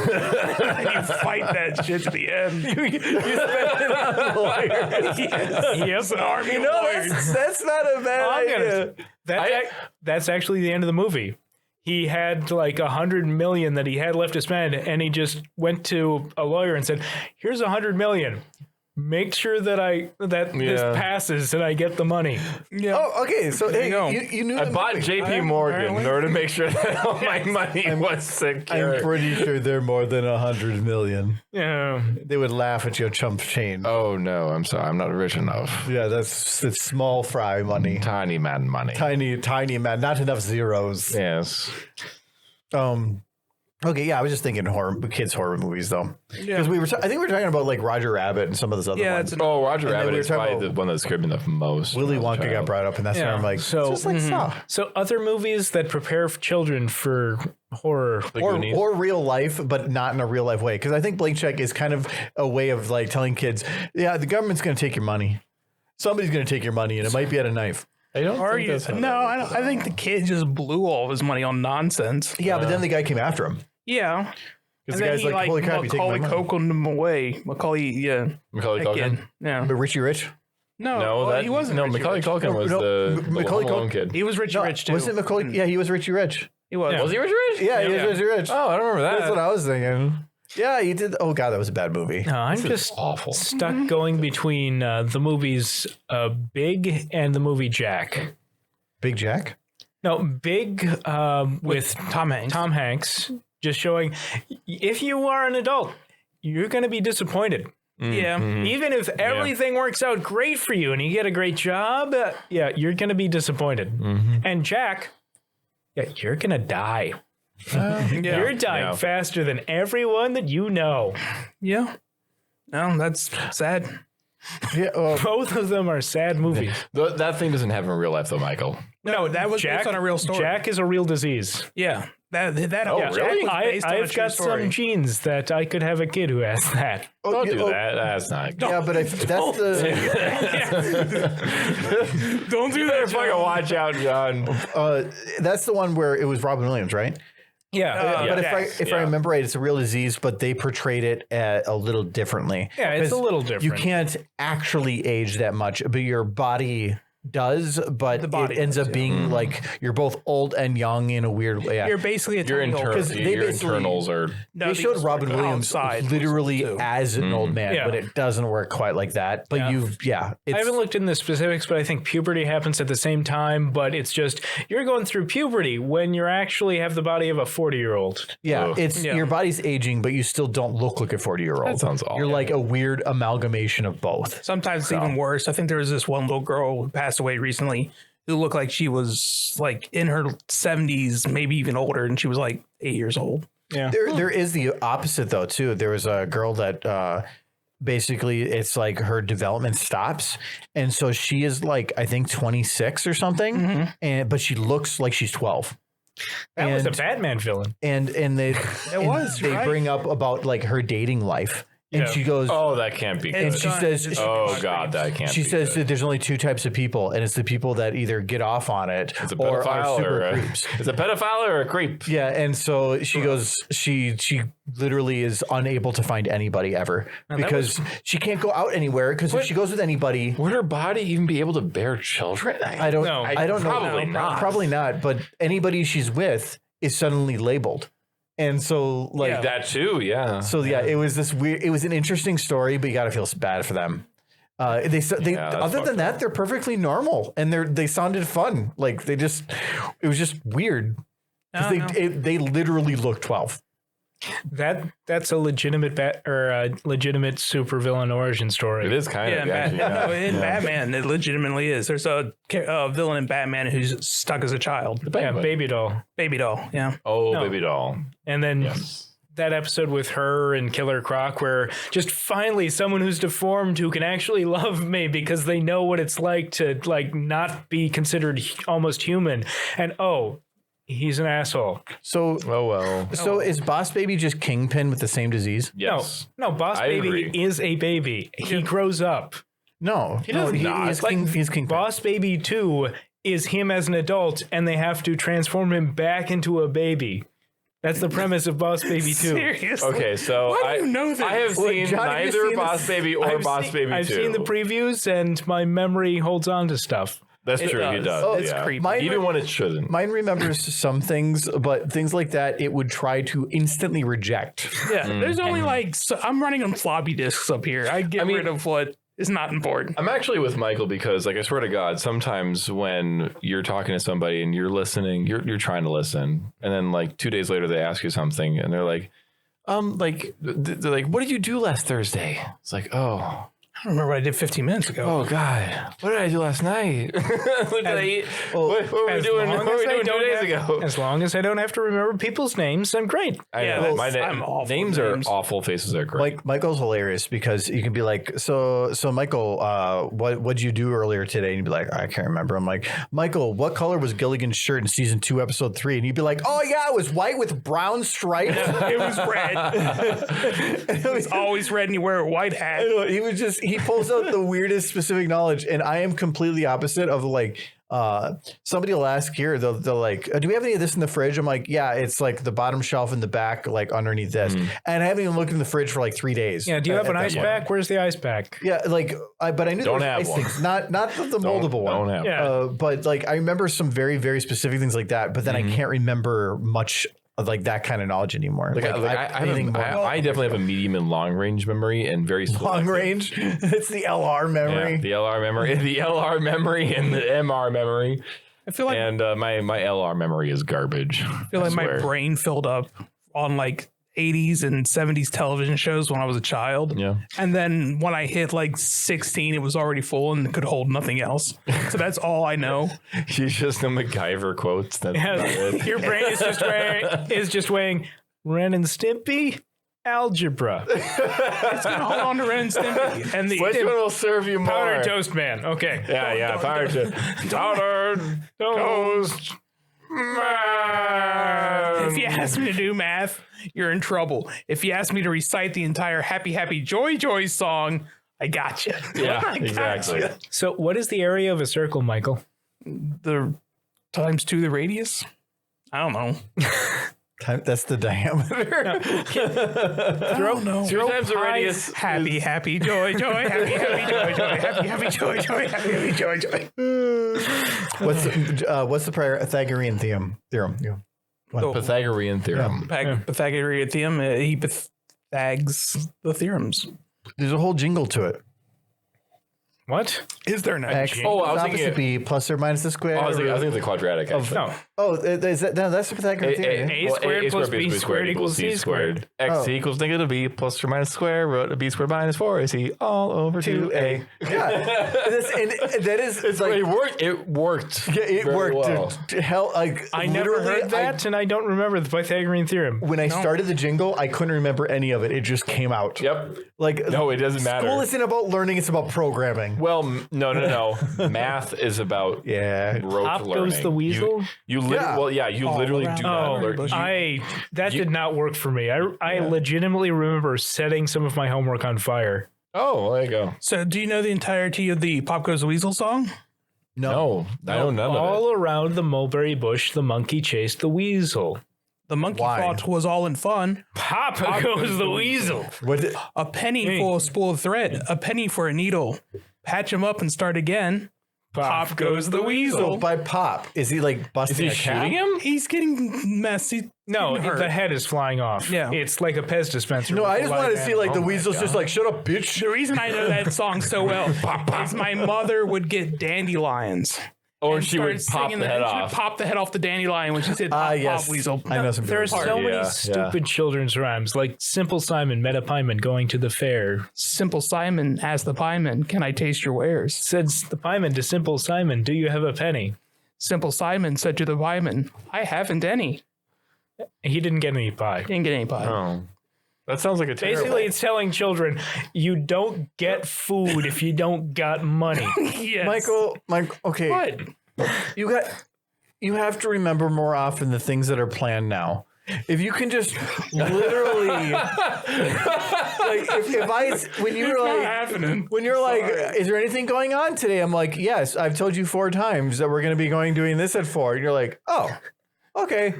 you fight that shit to the end. you spend it on lawyers. Yes, an army of lawyers. That's not a bad idea. That's actually the end of the movie. He had like $100 million that he had left to spend, and he just went to a lawyer and said, "Here's $100 million. Make sure that this passes and I get the money." Yeah. Oh, okay. So hey, you knew I the bought movie. JP Morgan in order to make sure that all my money was secure. I'm pretty sure they're more than 100 million. Yeah. They would laugh at your chump chain. Oh, no, I'm sorry. I'm not rich enough. Yeah, it's small fry money. Tiny man money. Tiny man, not enough zeros. Yes. Okay, yeah, I was just thinking kids horror movies though, because I think we were talking about like Roger Rabbit and some of those other ones. Roger Rabbit we were is talking probably the one that scared me the most. Willy Wonka got brought up, and that's where I'm like, So- just like Saw. So other movies that prepare children for horror. Or real life, but not in a real life way. Because I think Blank Check is kind of a way of like telling kids, yeah, the government's going to take your money. Somebody's going to take your money, and it might be at a knife. I don't Are think you? that's how No, that I don't. I think the kid just blew all of his money on nonsense. Yeah, but then the guy came after him. Yeah. Because And the then guy's like, holy crap, you taking my Macaulay money. Culkin him away. Macaulay, Macaulay Culkin? again. Yeah. But Richie Rich? No, No, well, he wasn't. No, Richie Macaulay Rich. Culkin was No, the Macaulay Home Alone Culkin- kid. He was Richie Rich too. Wasn't Macaulay? Yeah, he was Richie Rich. He was. Yeah. Was he Richard Rich? Yeah, he was Yeah. Richard Rich. Oh, I don't remember that. That's what I was thinking. Yeah, he did. Oh god, that was a bad movie. No, I'm just awful. stuck going between the movies Big and the movie Jack. Big Jack. No, Big with Tom Hanks. Tom Hanks, just showing if you are an adult, you're going to be disappointed. Yeah. Even if everything works out great for you and you get a great job, you're going to be disappointed. And Jack, you're going to die. You're dying faster than everyone that you know. Yeah. No, that's sad. Yeah. Both of them are sad movies. That thing doesn't happen in real life, though, Michael. No, that was based on a real story. Jack is a real disease. Yeah. That Oh, Jack really? was based on a I've true got story. some genes that I could have a kid who has that. Don't do that. That's not good. Yeah, but that's the. Don't do You that, better fucking watch out, John. That's the one where it was Robin Williams, right? Yeah. But Yes. if I remember right, it's a real disease, but they portrayed it a little differently. Yeah, it's a little different. You can't actually age that much, but your body does, but body it ends does, up being like you're both old and young in a weird way. Yeah. You're basically a Your, tiny old- they your basically- internals are. No, They showed just Robin like Williams outside literally too. as an old man, Yeah. but it doesn't work quite like that. But I haven't looked into the specifics, but I think puberty happens at the same time. But it's just you're going through puberty when you actually have the body of a 40-year-old. it's your body's aging, but you still don't look like a 40-year-old. That sounds awful. You're like a weird amalgamation of both. Sometimes it's even worse. I think there was this one little girl who passed away recently who looked like she was like in her 70s, maybe even older, and she was like 8 years old. Yeah. There is the opposite though too. There was a girl that basically it's like her development stops, and so she is like I think 26 or something, and but she looks like she's 12. That was a And- Batman villain. And they was, they right? bring up about like her dating life, and Yeah. she goes. Oh, that can't be And good. she says, Oh God, that can't. she be says good. that there's only two types of people, and it's the people that either get off on it It's a or are pedophile super or creeps. it's a pedophile or a creep. Yeah, and so she goes. She literally is unable to find anybody ever because she can't go out anywhere. Because if she goes with anybody, Would her body even be able to bear children? I don't. No, I don't know. probably not. Probably not. But anybody she's with is suddenly labeled, and so like That too, yeah. So yeah, it was this weird. It was an interesting story, but you got to feel bad for them. They that's other than fucked that, they're perfectly normal, and they sounded fun. Like it was just weird because they literally look 12. That's a legitimate legitimate supervillain origin story. It is kind Yeah, of actually. no, Yeah. in Batman, it legitimately is. There's a villain in Batman who's stuck as a child. Yeah, baby doll. Baby doll, yeah. Oh, No. baby doll. And then Yes. that episode with her and Killer Croc where just finally someone who's deformed who can actually love me because they know what it's like to like not be considered almost human. And he's an asshole. So Oh well. so is Boss Baby just Kingpin with the same disease? Yes. No, Boss I Baby agree. is a baby. He grows up. No, he does not. He's, Like, he's Kingpin. Boss Baby 2 is him as an adult and they have to transform him back into a baby. That's the premise of Boss Baby 2. Seriously. Okay, so Why do you know this? I have Wait, seen John, have you neither seen Boss this? Baby or Boss Baby 2. I've seen the previews and my memory holds on to stuff. That's It true. He does. does. Oh, it's yeah. creepy. Mine- Even when it shouldn't. Mine remembers some things, but things like that it would try to instantly reject. Yeah, Mm. there's only I'm running on floppy disks up here. I get rid of what is not important. I'm actually with Michael because, like, I swear to God, sometimes when you're talking to somebody and you're listening, you're trying to listen, and then like 2 days later they ask you something, and they're like, they're like, what did you do last Thursday? It's like, oh, I don't remember what I did 15 minutes ago. oh God, what did I do last night? What did I eat? What were we As doing? long What were as we I doing 2 don't days have- ago? As long as I don't have to remember people's names, I'm great. Yeah, I know. that's- I'm awful names with are names. awful. Faces are great. Michael's hilarious because you can be like, so Michael, what'd you do earlier today? And you'd be like, I can't remember. I'm like, Michael, what color was Gilligan's shirt in season 2, episode 3? And you'd be like, oh yeah, it was white with brown stripes. It was red. It was always red, and you wear a white hat. He pulls out the weirdest specific knowledge, and I am completely opposite of like somebody will ask here, they'll like, do we have any of this in the fridge? I'm like, yeah, it's like the bottom shelf in the back, like underneath this. And I haven't even looked in the fridge for like 3 days. Yeah. Do you have an at ice that point. pack? Where's the ice pack? Yeah, like, but I knew Don't there was have ice one. things, not the moldable one. Don't have. Yeah. But like, I remember some very, very specific things like that, but then I can't remember much of like that kind of knowledge anymore. I definitely have a medium and long range memory and very long range. It's the LR memory. Yeah, the LR memory, the LR memory, and the MR memory. I feel like And my LR memory is garbage. I feel like my brain filled up on like 80s and 70s television shows when I was a child. Yeah. And then when I hit like 16, it was already full and could hold nothing else. So that's all I know. You just know MacGyver quotes. That's about it. Your brain is just weighing Ren and Stimpy algebra. It's going to hold on to Ren and Stimpy. And the Which one will serve you more? Powdered toast man. Okay. Yeah, powdered toast. Man. if you ask me to do math, you're in trouble. If you ask me to recite the entire Happy Happy Joy Joy song, I got you. Yeah, exactly. So what is the area of a circle, Michael? The times 2 the radius? I don't know. That's the diameter. I don't know. 2 times the radius. Happy, happy, joy, joy, happy, happy, joy, joy, happy, happy, joy, joy, happy, happy, joy, joy. What's the Pythagorean theorem? Yeah. Pythagorean theorem. Pythagorean theorem. He pythags the theorems. There's a whole jingle to it. What? Is there not? X Oh, I was opposite thinking- B plus or minus the square. I was thinking the quadratic. Actually. No. Is that, no, that's the Pythagorean theorem. A squared plus B squared equals C squared. X equals negative B plus or minus square root of B squared minus 4AC all over 2A. Yeah, that is it's like It worked. It worked. yeah, it very worked. well. Hell, like I never literally, heard that, and I don't remember the Pythagorean theorem. when I started the jingle, I couldn't remember any of it. It just came out. Yep. Like No, it doesn't matter. School isn't about learning; it's about programming. Well, no. Math is about Yeah. rote Pop learning. goes the weasel? You literally, Yeah. you literally do not learn. That did not work for me. I legitimately remember setting some of my homework on fire. Oh, there you go. So, do you know the entirety of the Pop Goes the Weasel song? No, I know none of it. All around the mulberry bush, the monkey chased the weasel. The monkey Why? thought was all in fun. Pop goes the weasel. What? A penny for a spool of thread, a penny for a needle. Patch him up and start again. Pop goes the So weasel. by Pop, is he like busting a cat? him? He's getting messy. No, getting hurt. the head is flying off. Yeah. It's like a Pez dispenser. No, with I a just live wanted to see animal. like the weasel's just like shut up, bitch. The reason I know that song so well is my mother would get dandelions. Or and she would started pop singing the head she would off. pop the head off the dandelion when she said pop, Yes, pop, weasel. I know some. There are so many Yeah, stupid children's rhymes, like Simple Simon met a pieman going to the fair. Simple Simon asked the pieman, "Can I taste your wares?" Said the pieman to Simple Simon, "Do you have a penny?" Simple Simon said to the pieman, "I haven't any." He didn't get any pie. Didn't get any pie. Oh, that sounds like a terrible. Basically, it's telling children, you don't get food if you don't got money. Yes. Michael, okay. What? You have to remember more often the things that are planned now. If you can just literally like when you're like, is there anything going on today? I'm like, yes, I've told you 4 times that we're going to be doing this at 4. And you're like, oh, okay.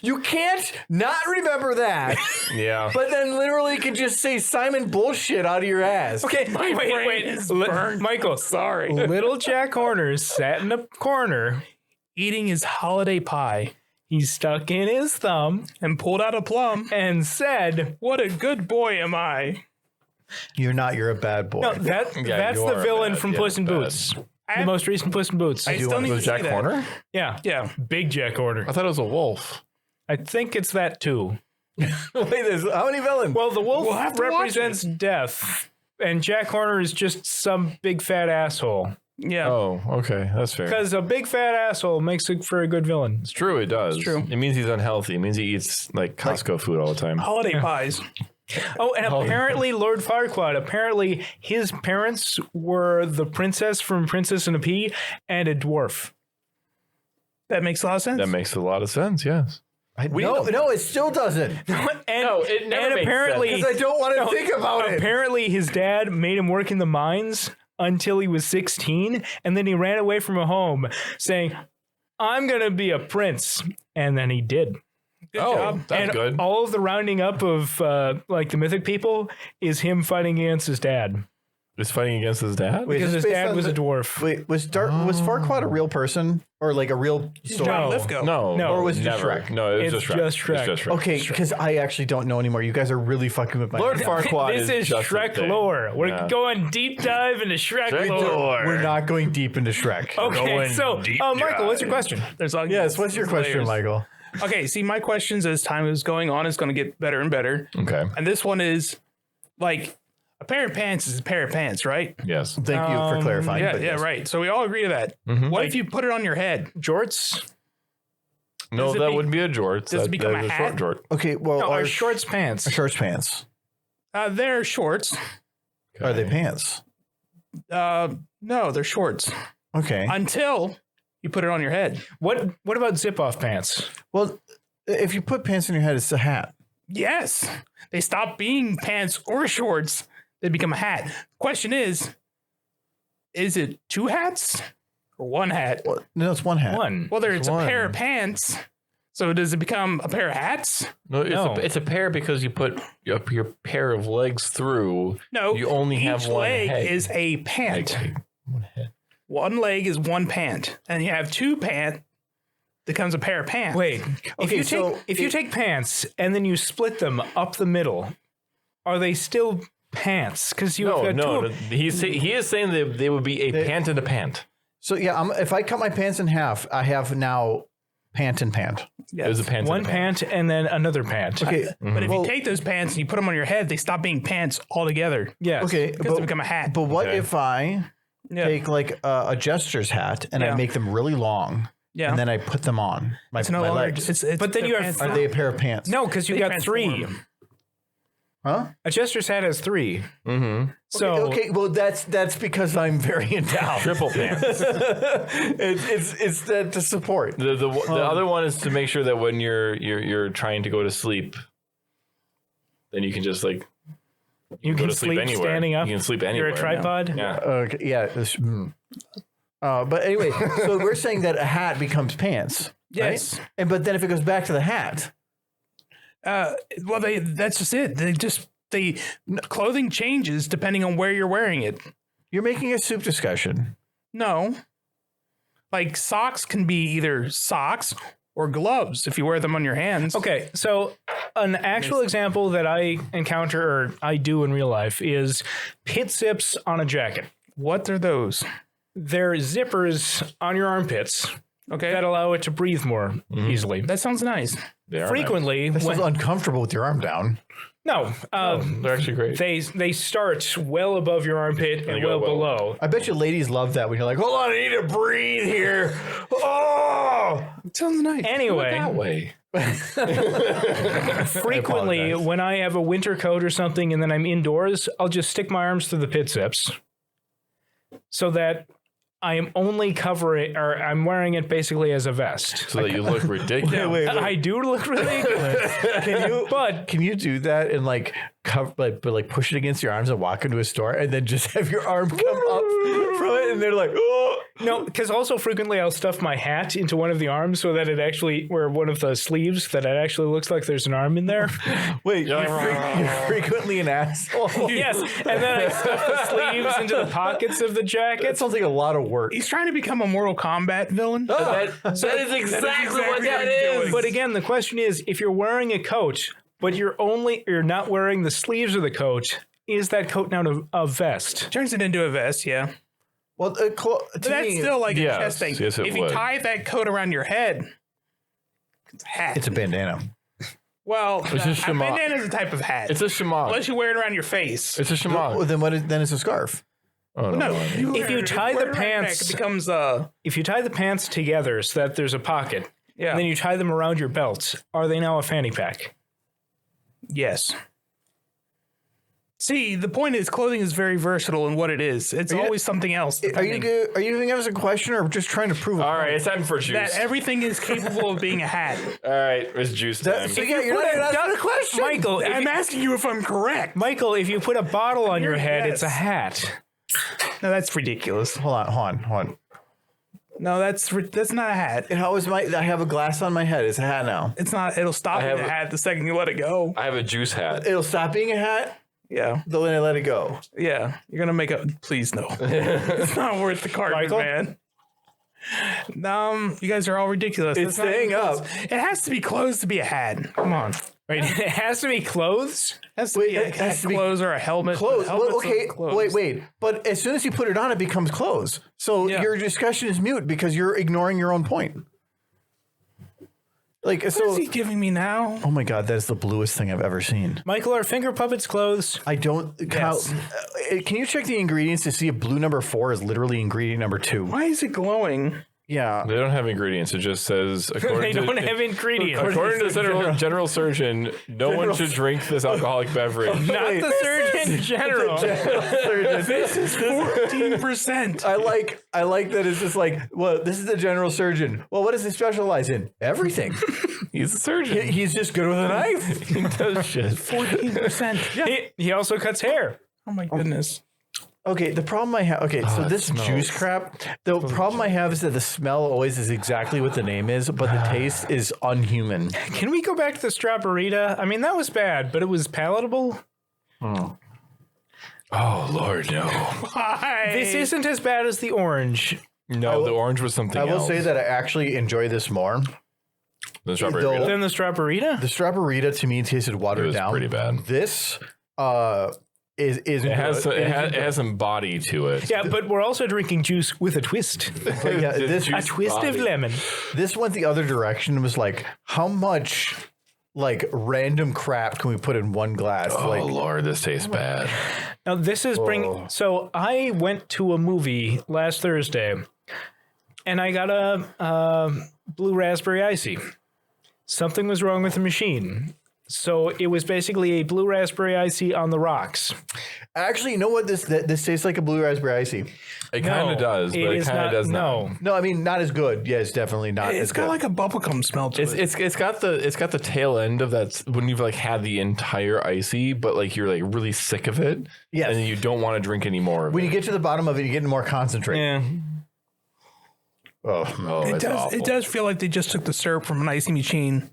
You can't not remember that, Yeah. but then literally can just say Simon bullshit out of your ass. Okay, wait. Michael, Sorry. little Jack Horner sat in a corner. Eating his holiday pie He stuck in his thumb and pulled out a plum. and said, What a good boy am I. You're not. You're a bad boy. no, that's you the are villain bad. from Yeah, Puss in bad. Boots. The most recent Puss in Boots. I still need to Was see Jack that. Horner? Yeah. Yeah. Big Jack Horner. I thought it was a wolf. I think it's that too. Wait, how many villains? Well, the wolf We'll have to watch represents death, and Jack Horner is just some big fat asshole. Yeah. Oh, okay. That's fair. Because a big fat asshole makes it for a good villain. It's true, it does. It's true. It means he's unhealthy. It means he eats like Costco food all the time. Holiday pies. Oh, and apparently Lord Farquaad, apparently his parents were the princess from Princess and a Pea and a dwarf. That makes a lot of sense. That makes a lot of sense, yes. No, it still doesn't. And, it never and makes apparently, Because I don't want to think about it. apparently his dad made him work in the mines until he was 16, and then he ran away from home saying, I'm going to be a prince. And then he did. Good job. That's And good. all of the rounding up of like the mythic people is him fighting against his dad. He's fighting against his dad? Wait, Because is his this based dad on was the- a dwarf. Wait, was Farquaad a real person or like a real story? No. Lithgow. No. Or was it just never. Shrek? No, it was It's just Shrek. just Shrek. It's just Shrek. Okay, because I actually don't know anymore. You guys are really fucking with my Lord Farquaad This is just a Shrek thing. lore. We're Yeah. going deep dive into Shrek, Shrek lore. lore. We're not going deep into Shrek. Okay, so Michael, what's your question? There's like Yes, what's your question, layers. Michael? Okay, see, my questions as time is going on is going to get better and better. Okay. And this one is like a pair of pants is a pair of pants, right? Yes. Thank you for clarifying. Yeah, but yeah, yes. right. So we all agree to that. What if you put it on your head? Jorts? No, Does it that be- wouldn't be a jort. does it become a short hat? jort. Okay, well, No, are our shorts pants. shorts pants? They're shorts. Are they pants? No, they're shorts Okay. until you put it on your head. What about zip off pants? Well, if you put pants on your head, it's a hat. Yes, they stop being pants or shorts. They become a hat. Question is it two hats or one hat? Well, no, it's one hat. One. Well, there's a one. pair of pants. So does it become a pair of hats? No, No. it's a pair because you put your pair of legs through. No, You only have each one leg head. is a pant. One head. One leg is one pant, and you have two pant. Becomes a pair of pants. Wait. Okay, If you take pants and then you split them up the middle, are they still pants? Because you have got No. two. He is saying that they would be a pant and a pant. So yeah, if I cut my pants in half, I have now pant and pant. It was a pant. One and a pant. pant and then another pant. Okay. But if Well- you take those pants and you put them on your head, they stop being pants altogether. Yes. Okay. Because they become a hat. But what Okay. if I Yeah. take like a jester's hat and I Yeah. make them really long, Yeah. and then I put them on my, It's no my longer. legs? It's But then their you have- pants Are now. they a pair of pants? No, because you They got three. transform. Huh? A jester's hat has three. Mm-hmm. So Okay. Well, that's because I'm very endowed. Triple pants. it's that to support. The other one is to make sure that when you're trying to go to sleep, then you can just like you go can to sleep anywhere. standing up. You can sleep You're anywhere. a tripod. Yeah. Okay. Yeah. But anyway, so we're saying that a hat becomes pants. Yes. Right? And but then if it goes back to the hat, Well, that's just it. Clothing changes depending on where you're wearing it. you're making a soup discussion. No. Like socks can be either socks or gloves if you wear them on your hands. Okay, so an actual example that I encounter or I do in real life is pit zips on a jacket. What are those? They're zippers on your armpits Okay. that allow it to breathe more easily. That sounds nice. They are Frequently, That sounds uncomfortable with your arm down. no, nice. They're actually great. they start well above your armpit and They go well well. below. I bet you ladies love that when you're like, hold on, I need to breathe here. Oh, It sounds nice. Anyway, that way. frequently apologize. when I have a winter coat or something and then I'm indoors, I'll just stick my arms through the pit zips so that I am only covering, or I'm wearing it basically as a vest. So that you look ridiculous. wait. I do look ridiculous. Can you do that and like cover, like push it against your arms and walk into a store and then just have your arm come up from it and they're like, oh. No, because also frequently I'll stuff my hat into one of the arms so that it actually, or one of the sleeves, that it actually looks like there's an arm in there. Wait, you're frequently an asshole. Yes, and then I stuff the sleeves into the pockets of the That jacket. sounds like a lot of work. He's trying to become a Mortal Kombat villain. That is exactly what that is. But again, the question is, if you're wearing a coat, but you're not wearing the sleeves of the coat, is that coat now a vest? Turns it into a vest, yeah. Well, But that's still like yes, a chest thing. yes, it if you would. tie that coat around your head, it's a hat. it's a bandana. well, It's a a shemagh. bandana is a type of hat. It's a shemagh. Unless you wear it around your face. It's a Well, shemagh. then then it's a scarf. Oh, No, no. If you tie wear the it around your neck, pants- it becomes If you tie the pants together so that there's a pocket, yeah. and then you tie them around your belt, are they now a fanny pack? Yes. See, the point is, clothing is very versatile in what it is. It's you- always something else. Are you depending. are you giving us a question or just trying to prove? All right, it's time for juice. That everything is capable of being a hat. All right, it's juice time. So yeah, you're not even asking a question. Michael, I'm asking you if I'm correct. Michael, if you put a bottle on your head, Yes. it's a hat. No, that's ridiculous. Hold on. No, that's not a hat. And how is I have a glass on my head. It's a hat now. It's not. It'll stop being a hat the second you let it go. I have a juice hat. It'll stop being a hat. Yeah. Then I let it go. Yeah. You're gonna make a. Please no. It's not worth the carpet, man. You guys are all ridiculous. It's staying up. It has to be clothes to be a hat. Come on. Wait, it has to be clothes? It has to be a clothes or a helmet. Clothes. Helmets Well, okay. are clothes. Wait. But as soon as you put it on, it becomes clothes. So your discussion is mute because you're ignoring your own point. Like, What is he giving me now? Oh my God, that is the bluest thing I've ever seen. Michael, are finger puppets clothes? I don't. Kyle, can you check the ingredients to see if blue number 4 is literally ingredient number 2? Why is it glowing? Yeah. They don't have ingredients. It just says They according don't to have ingredients. according to the general surgeon, no one should drink this alcoholic beverage. Not the Surgeon General. This is 14%. I like that it's just like, well, this is the general surgeon. Well, what does he specialize in? Everything. He's a surgeon. He's just good with a knife. He does shit. 14%. Yeah. He also cuts hair. Oh my goodness. Okay, the problem I have. Okay, so this juice crap. The problem I have is that the smell always is exactly what the name is, but the taste is unhuman. Can we go back to the Straparita? I mean, that was bad, but it was palatable. Oh Lord, no. Why? This isn't as bad as the orange. No, the orange was something I will else. say that I actually enjoy this more. The strawberry Though- Rita. Then the Straparita? The Straparita to me tasted watered It was down. pretty bad. This is It has some body to it. Yeah, but we're also drinking juice with a twist. but yeah, this A twist of lemon. this went the other direction and was like, how much like random crap can we put in one glass? Oh Like, Lord, this tastes bad. Now, this is So I went to a movie last Thursday, and I got a blue raspberry icy. Something was wrong with the machine. So it was basically a blue raspberry icy on the rocks. actually, you know what? This tastes like a blue raspberry icy. It kind of does, but it kind of does not. No. No, I mean not as good. Yeah, it's definitely not. It's as got good. like a bubblegum smell to it. It's got the tail end of that when you've like had the entire icy, but like you're like really sick of it. Yes. And you don't want to drink any more. Of When it. you get to the bottom of it, you get more concentrate. Yeah. Oh, It's awful. It does feel like they just took the syrup from an icy machine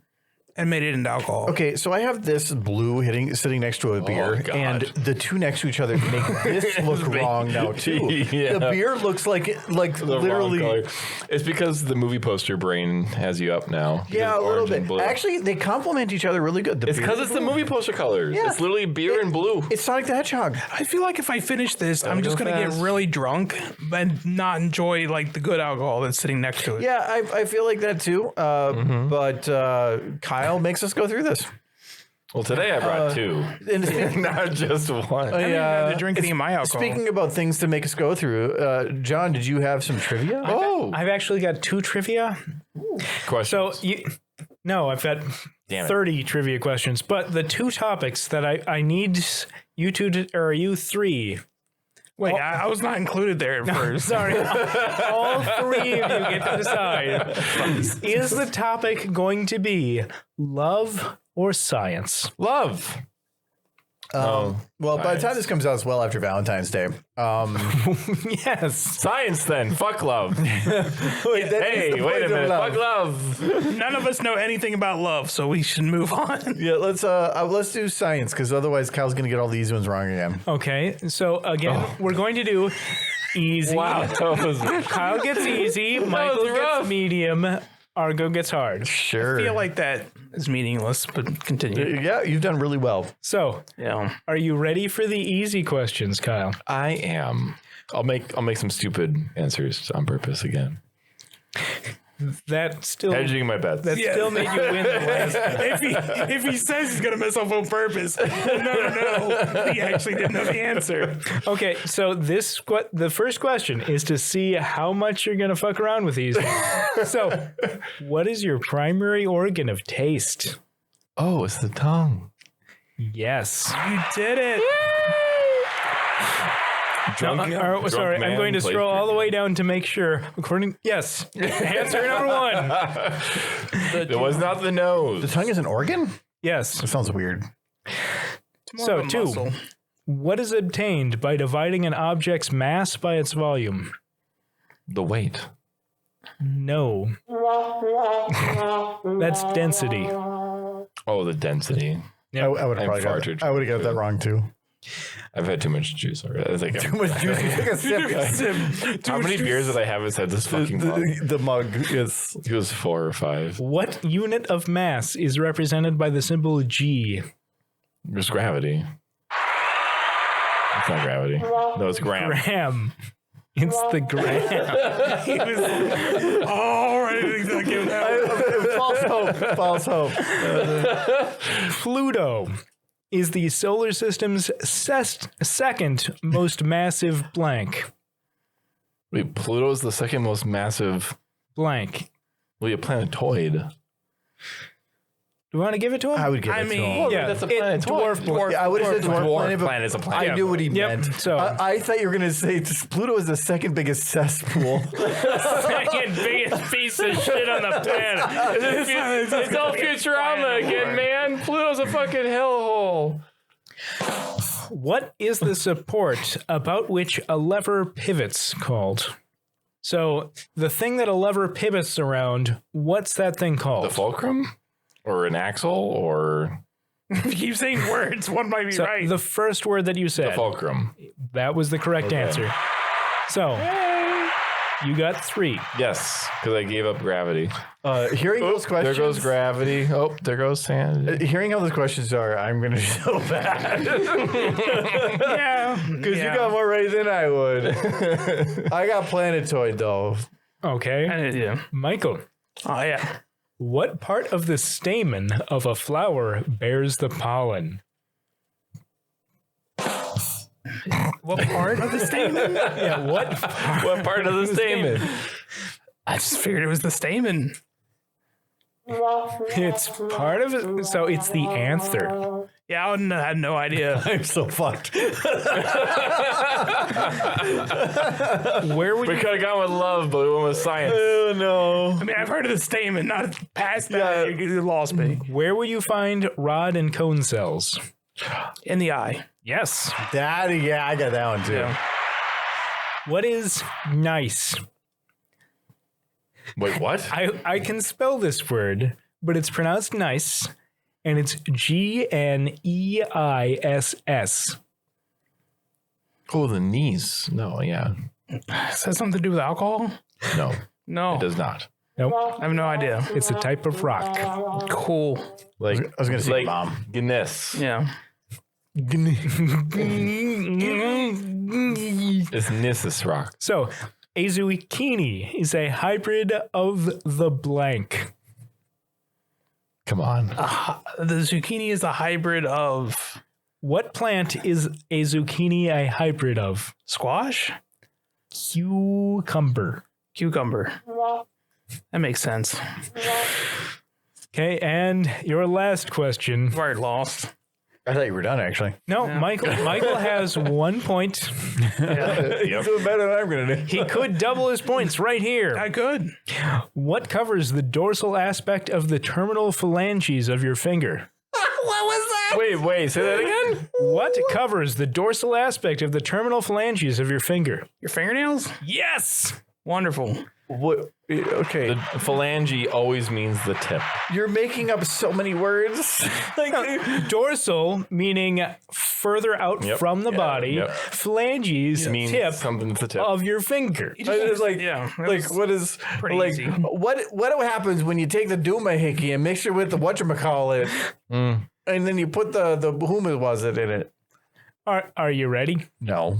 and made it into alcohol. okay. So I have this blue sitting next to a beer, God. and the two next to each other make this look wrong now too. Yeah. The beer looks like The wrong literally. color. It's because the movie poster brain has you up now. Yeah, Because a little orange and bit. blue. Actually, they complement each other really good. It's because it's the movie poster colors. Yeah. It's literally beer and blue. It's Sonic the Hedgehog. I feel like if I finish this, I'm just go going to get fast. really drunk and not enjoy like the good alcohol that's sitting next to it. Yeah, I feel like that too. But Kyle makes us go through this. Well, today I brought two, And not just one. I haven't had to drink any of my alcohol. speaking about things to make us go through, John, did you have some trivia? I've actually got 2 trivia. Questions. So, no, I've got Damn it. 30 trivia questions, but the 2 topics that I need you two to, or you 3. Wait, I was not included there at first. Sorry, all 3 of you get to decide. Is the topic going to be love or science? Love. Well, by the time this comes out, it's well after Valentine's Day. Yes. Science then. Fuck love. Wait, Hey, wait a minute. Fuck love. None of us know anything about love, so we should move on. Yeah, let's do science because otherwise Kyle's gonna get all the easy ones wrong again. Okay, so again, we're going to do easy. Wow. That was, Kyle gets easy, Michael rough. gets medium, Argo gets hard. Sure. I feel like that is meaningless, but continue. Yeah, you've done really well. So, Yeah. are you ready for the easy questions, Kyle? I am. I'll make some stupid answers on purpose again. That still Hedging my bets. still made you win the last. if he says he's gonna mess up on purpose, no, he actually didn't know the answer. Okay, so the first question is to see how much you're gonna fuck around with these. So, what is your primary organ of taste? Oh, it's the tongue. Yes. You did it. Drunk, Sorry, I'm going to scroll all the way down to make sure. Yes. Answer number 1. It was not the nose. The tongue is an organ? Yes. That sounds weird. It's more So, of a 2. muscle. What is obtained by dividing an object's mass by its volume? The weight. No. That's density. Oh, the density. I would have I'm probably far got too that. I would have got that wrong too. I've had too much juice already. I think Too much juice. You took a sip. How many beers did I have inside this fucking mug? The mug is. It was 4 or 5. What unit of mass is represented by the symbol G? There's gravity. It's not gravity. No, it's gram. Gram. It's the gram. He was all ready to give that. False hope. False hope. Pluto is the solar system's second most massive blank. Wait, Pluto's the second most massive. Blank. Well, a planetoid. Do you want to give it to him? I would give I it to mean, him. yeah, that's a it- planetoid. dwarf. Yeah, I would have said dwarf planet, but planet is a planet. I knew what he meant. So I thought you were going to say Pluto is the second biggest cesspool. Second biggest piece of shit on the planet. It's all Futurama again, man. Pluto's a fucking hellhole. what is the support about which a lever pivots called? So the thing that a lever pivots around, what's that thing called? The fulcrum? Or an axle? Or If you keep saying words, one might be So right. the first word that you the said, fulcrum? that was the correct answer. So you got 3. Yes, because I gave up gravity. Hearing those There questions. goes gravity. Oh, there goes sand. Hearing how those questions are, I'm going to be so bad. yeah. Because you got more right than I would. I got planetoid, though. Okay. Yeah. Michael, Oh, yeah. what part of the stamen of a flower bears the pollen? What part of the stamen? Yeah, what? What part of the stamen? I just figured it was the stamen. It's part of it. So it's the anther. Yeah, I had no idea. I'm so fucked. Where would We you, could have gone with love, but we went with science. Oh, no. I mean, I've heard of the stamen, not past that. You lost me. where would you find rod and cone cells? In the eye. Yes. Yeah, I got that one, too. Yeah. What is nice? Wait, what? I can spell this word, but it's pronounced nice, and it's GNEISS. Oh, the knees. No, yeah. Does that something to do with alcohol? No, No. it does not. Nope. I have no idea. It's a type of rock. Cool. Like, I was going to say like mom. Guinness. Yeah. It's Nissus rock. So, a zucchini is a hybrid of the blank. Come on. The zucchini is a hybrid of What plant is a zucchini a hybrid of? squash? Cucumber. Cucumber. That makes sense. Okay, and your last question. I've already lost. I thought you were done, actually. No, Michael has 1 point. You're doing better than I'm going to do. He could double his points right here. I could. What covers the dorsal aspect of the terminal phalanges of your finger? Wait, say that again? What covers the dorsal aspect of the terminal phalanges of your finger? Your fingernails? Yes. Wonderful. What? Okay. The phalange always means the tip. You're making up so many words. Dorsal meaning further out Yep. from the body. Yep. Phalanges Means tip something at the tip. of your finger. It's like, Yeah. that like was what is pretty like easy. what happens when you take the doomahickey and mix it with the whatchamacallit and then you put the whom was it in it? Are you ready? No.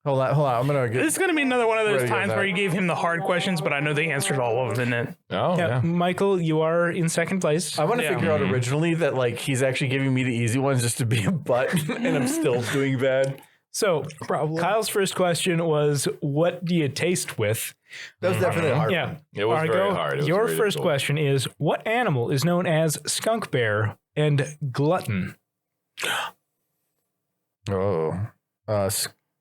Hold on. I'm gonna get. This is going to be another one of those Ready to go times back. where you gave him the hard questions, but I know the answer to all of them, isn't it? Oh, yeah. Michael, you are in second place. I want to Yeah. figure out originally that like he's actually giving me the easy ones just to be a butt, and I'm still doing bad. So, Kyle's first question was, what do you taste with? That was definitely a hard. Yeah. one. It was very Argo, hard. It was your very first difficult. question is, what animal is known as skunk bear and glutton? Oh,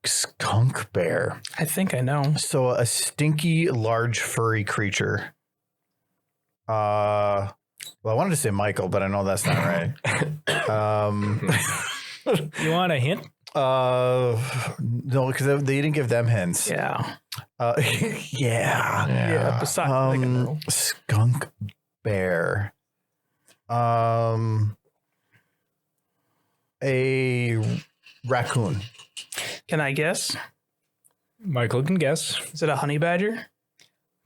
skunk bear. I think I know. So a stinky, large, furry creature. Well, I wanted to say Michael, but I know that's not right. You want a hint? No, because they didn't give them hints. Yeah. Yeah. Besides, Skunk bear. A raccoon. can I guess? Michael can guess. Is it a honey badger?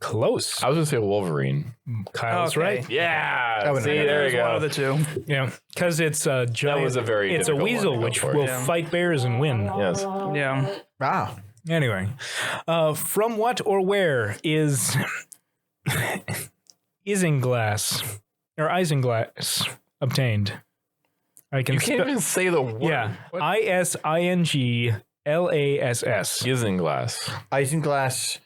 Close. I was gonna say Wolverine. Kyle's Okay. right. Yeah. would See, have there you There's one of go. the two. Yeah, because it's a giant. was a very It's a difficult one weasel to go which for. will Yeah. fight bears and win. Yes. Yeah. Ah. Anyway, from what or where is isinglass or isinglass obtained? I can You can't even say the word. yeah, What? isinglass. Isinglass. Isinglass.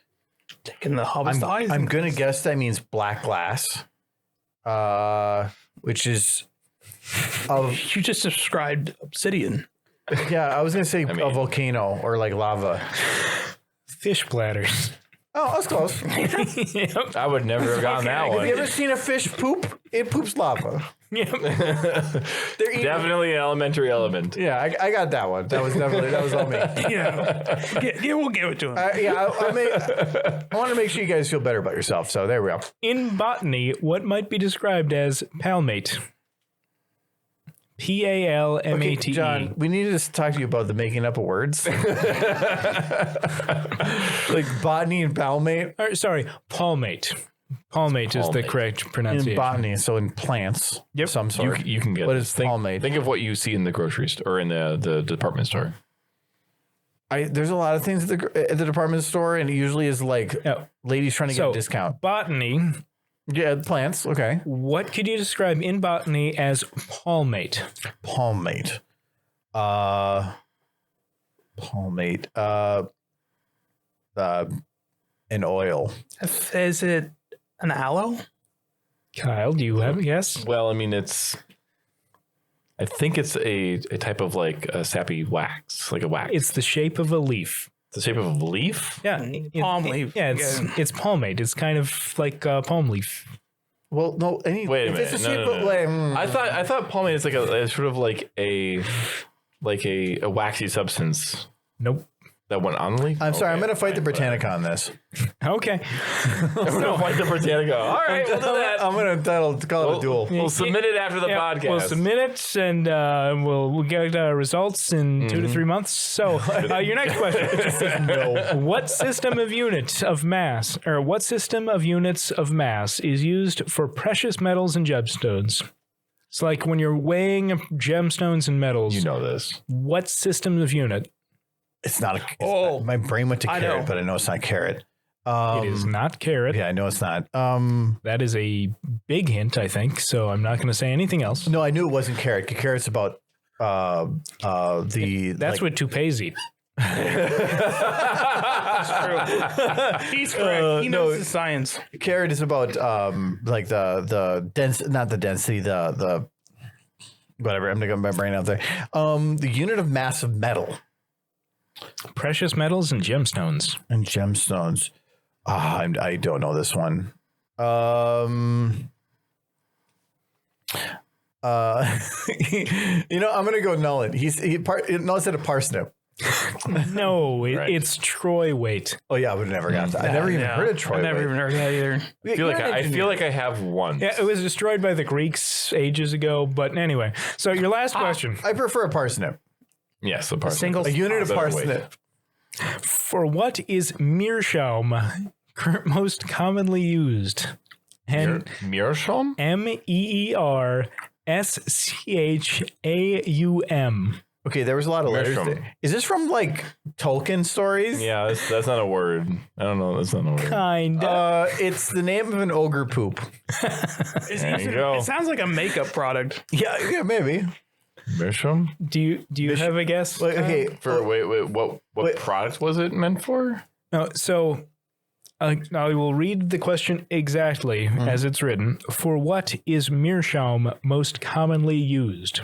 Taking the hobbyist eyes. I'm gonna guess that means black glass. Which is of You just described obsidian. yeah, I was gonna say mean- a volcano or like lava. Fish bladders. Oh, that's close. Yep. I would never have gotten that Have one. you ever seen a fish poop? It poops lava. Yep. They're eating. Definitely an elementary element. Yeah, I got that one. That was all me. Yeah, we'll give it to him. I want to make sure you guys feel better about yourself. So there we go. In botany, what might be described as palmate? Palmate. Okay, John, we need to talk to you about the making up of words. Like botany and palmate Or, sorry, palmate. Palmate is the Palmate. correct in pronunciation. botany, so in plants, Yep. some sort. You can get What this. is think, palmate? Think of what you see in the grocery store or in the department store. There's a lot of things at the department store, and it usually is like Yeah. ladies trying to get So, a discount. botany, Yeah, plants. Okay, what could you describe in botany as palmate? palmate. Palmate. An oil. Is it an aloe? Kyle, do you have a guess? Well, I mean, I think it's a type of like a sappy wax, like a wax. It's the shape of a leaf. the shape of a leaf. Yeah, Palm leaf. Yeah, it's palmate. It's kind of like palm leaf. Well, no. Wait a if it's minute. a No, shape no, of- no. I thought palmate is like a sort of like a waxy substance Nope. that went on the leaf. I'm sorry. I'm Okay, going to fight the fine, Britannica on this. Okay. whatever. I'm gonna fight the Britannica. All right, we'll do that. I'm going to call it a duel. We'll submit it after the Yeah, podcast. we'll submit it and we'll get results in 2 to 3 months. So your next question. What system of units of mass is used for precious metals and gemstones? It's like when you're weighing gemstones and metals. You know this. What system of unit? It's not a. Oh, my brain went to I carrot, know. but I know it's not carrot. It is not carat. Yeah, I know it's not. That is a big hint, I think. So I'm not going to say anything else. No, I knew it wasn't carrot. Carrot's about the. That's what toupees eat. He's correct. He knows no. the science. carrot is about like the dense, not the density, the whatever. I'm gonna get my brain out there. The unit of mass of metal Precious metals and gemstones. and gemstones. I don't know this one. You know, I'm gonna go Nolan. Nolan said a parsnip. No, Right. it's Troy weight. Oh yeah, I would have never got that. I never even heard of Troy. I never Wade. even heard that either. I feel like I have one. Yeah, it was destroyed by the Greeks ages ago. But anyway, so your last question. I prefer a parsnip. Yes, a parsnip. Single A unit of Better weight. parsnip. For what is meerschaum most commonly used? And Meerschaum? MEERSCHAUM. Okay, there was a lot of letters. Meerschaum. There. Is this from like Tolkien stories? Yeah, that's not a word. I don't know. That's not a word. Kind. It's the name of an ogre poop. There you go. It sounds like a makeup product. Yeah, maybe. Meerschaum? Do you have a guess? Wait, okay, For wait, what Wait. product was it meant for? No, so I will read the question exactly as it's written. For what is meerschaum most commonly used?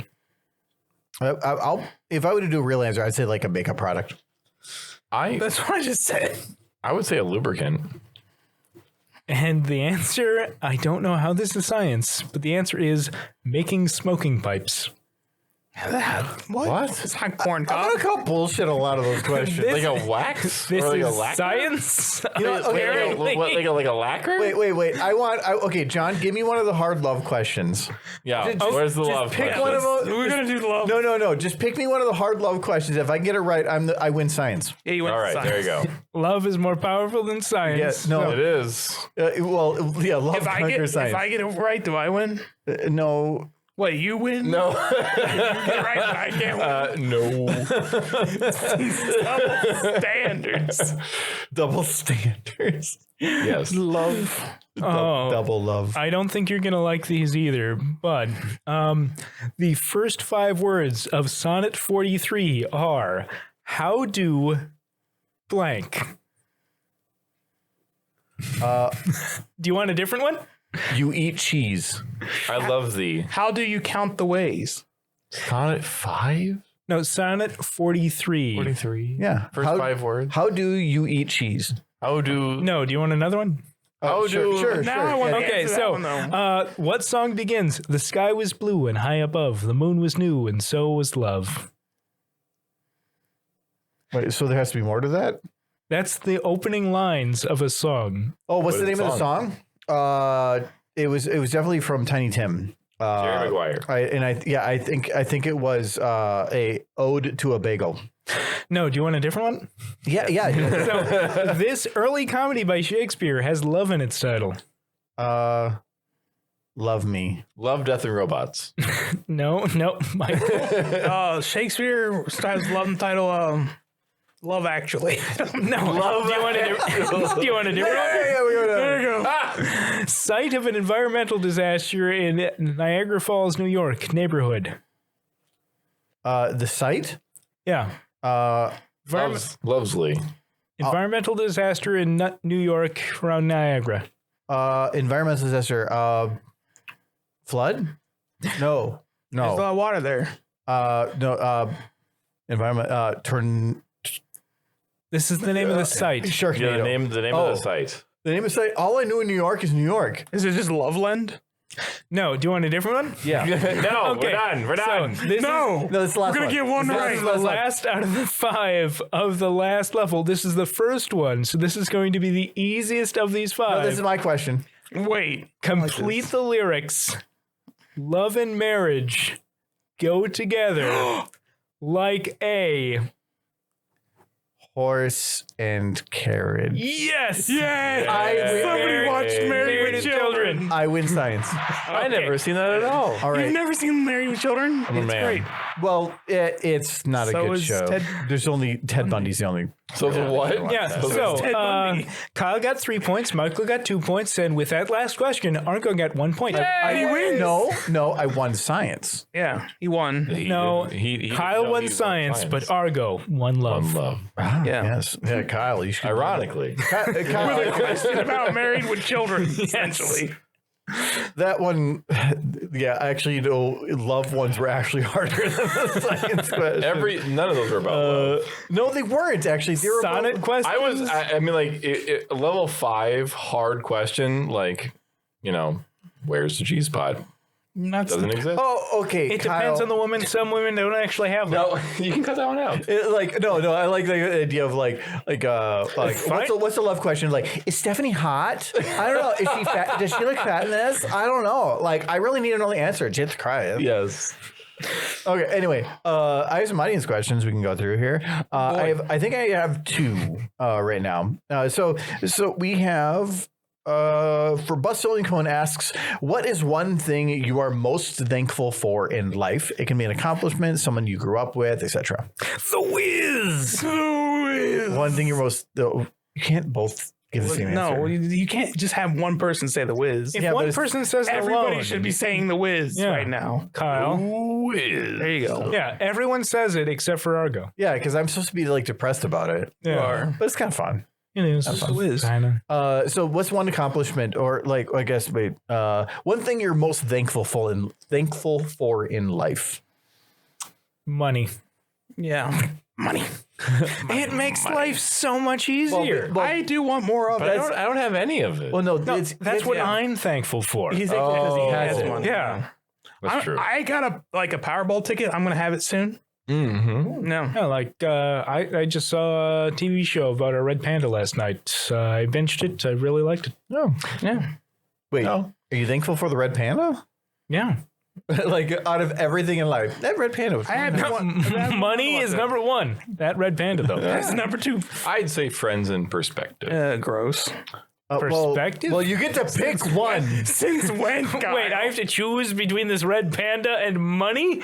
I'll if I were to do a real answer, I'd say like a makeup product. That's what I just said. I would say a lubricant. And the answer, I don't know how this is science, but the answer is making smoking pipes. What? It's not corn I'm cob. gonna call bullshit a lot of those questions. Like a wax? This or like is a lacquer? science. You know what, okay, Like a lacquer? wait. Okay, John, give me one of the hard love questions. Yeah. Just- Where's the just love? pick question? one of them. We're gonna do love. No. Just pick me one of the hard love questions. If I get it right, I win science. Yeah, you went All to right, science. there you go. Love is more powerful than science. Yes, no. It is. Love If I conquers get science. it right, do I win? No. What, you win? No. You get it right, but I can't win. No. Double standards. Double standards. Yes. Love. Double love. I don't think you're gonna like these either, but the first 5 words of Sonnet 43 are "How do blank." Do you want a different one? You eat cheese. I love thee. How do you count the ways? Sonnet 5? No, Sonnet 43. 43? Yeah. First 5 words. How do you eat cheese? How do... No, do you want another one? Sure. Now I want to Okay, answer that so one, though. what song begins? The sky was blue and high above, the moon was new and so was love. Wait, so there has to be more to that? That's the opening lines of a song. Oh, what's What the is name the of the song? It was definitely from Tiny Tim. Jerry Maguire. I think it was a ode to a bagel. No, do you want a different one? Yeah. So this early comedy by Shakespeare has love in its title. Love me. Love, Death, and Robots. No, Michael. Shakespeare has love and title Love Actually. No. Do you want a different one? There you go. Site of an environmental disaster in Niagara Falls, New York neighborhood. The site. Yeah. Lovesley. Environmental disaster in New York around Niagara. Environmental disaster. Flood. No. There's a lot of water there. No. Environment. This is the name of the site. Sharknado. Yeah, the name of the site. The name of the site. All I knew in New York is New York. Is it just Loveland? No, do you want a different one? Yeah. No, Okay. we're done. So this No. No, it's the last We're going to get one is right. the last out of the 5 of the last level. This is the first one, so this is going to be the easiest of these 5. This is my question. Wait. Complete the lyrics. Love and marriage go together like a... Horse and carriage. Yes! Yay! I- Somebody watched Married with Children. I win science. I never seen that at all. All right. You've never seen Married with Children? I'm a man. Great. Well, it's not a So good is show. Ted- There's only Ted Bundy's the only. So the what? Yeah, so Ted Bundy. Kyle got 3 points, Michael got 2 points, and with that last question, Argo got 1 point. He wins. No, I won science. Yeah, he won. No, Kyle won science, but Argo won love. love. Yeah. Yes. Yeah, Kyle, you should. Ironically. Kyle, With a question about Married with Children, essentially. that one, yeah, actually, love ones were actually harder than the science question. None of those were about love. No, they weren't actually. They were Sonnet about, questions? I mean, like, a level 5 hard question, like, where's the cheese pot? Doesn't exist. Oh, okay. It depends on the woman. Some women don't actually have them. No, you can cut that one out. No. I like the idea of what's the love question? Like, is Stephanie hot? I don't know. Is she fat? Does she look fat in this? I don't know. Like, I really need to know the answer. Jit's crying. Yes. Okay. Anyway, I have some audience questions we can go through here. I think I have 2 right now. So we have. For Bus Stolen Cone asks, what is one thing you are most thankful for in life? It can be an accomplishment, someone you grew up with, etc. The Wiz! One thing you're most. You can't both give the same No, answer. you can't just have one person say the whiz. If Yeah, but one it's- person says it Everybody alone, should be saying the whiz Yeah. right now. Kyle. There you go. Yeah, everyone says it except for Argo. Yeah, because I'm supposed to be like depressed about it. Yeah. But it's kind of fun. It is. It's the Wiz. Kinda. So what's one accomplishment or one thing you're most thankful for in life? Money. Yeah. Money. It makes life so much easier. I do want more of But it. I don't have any of it. Well, no, That's what I'm thankful for. he's thankful because he has it. money. Yeah. That's true. I got a Powerball ticket. I'm gonna have it soon. Mm-hmm. No. Yeah, like I just saw a TV show about a red panda last night. I binged it. I really liked it. Oh, Yeah. wait. Are you thankful for the red panda? Yeah. Like out of everything in life, that red panda was. I have Money is number one. That red panda, though. That's number 2. I'd say friends in perspective. Gross. Perspective? Well, you get to pick one. Since when? Kyle? Wait, I have to choose between this red panda and money?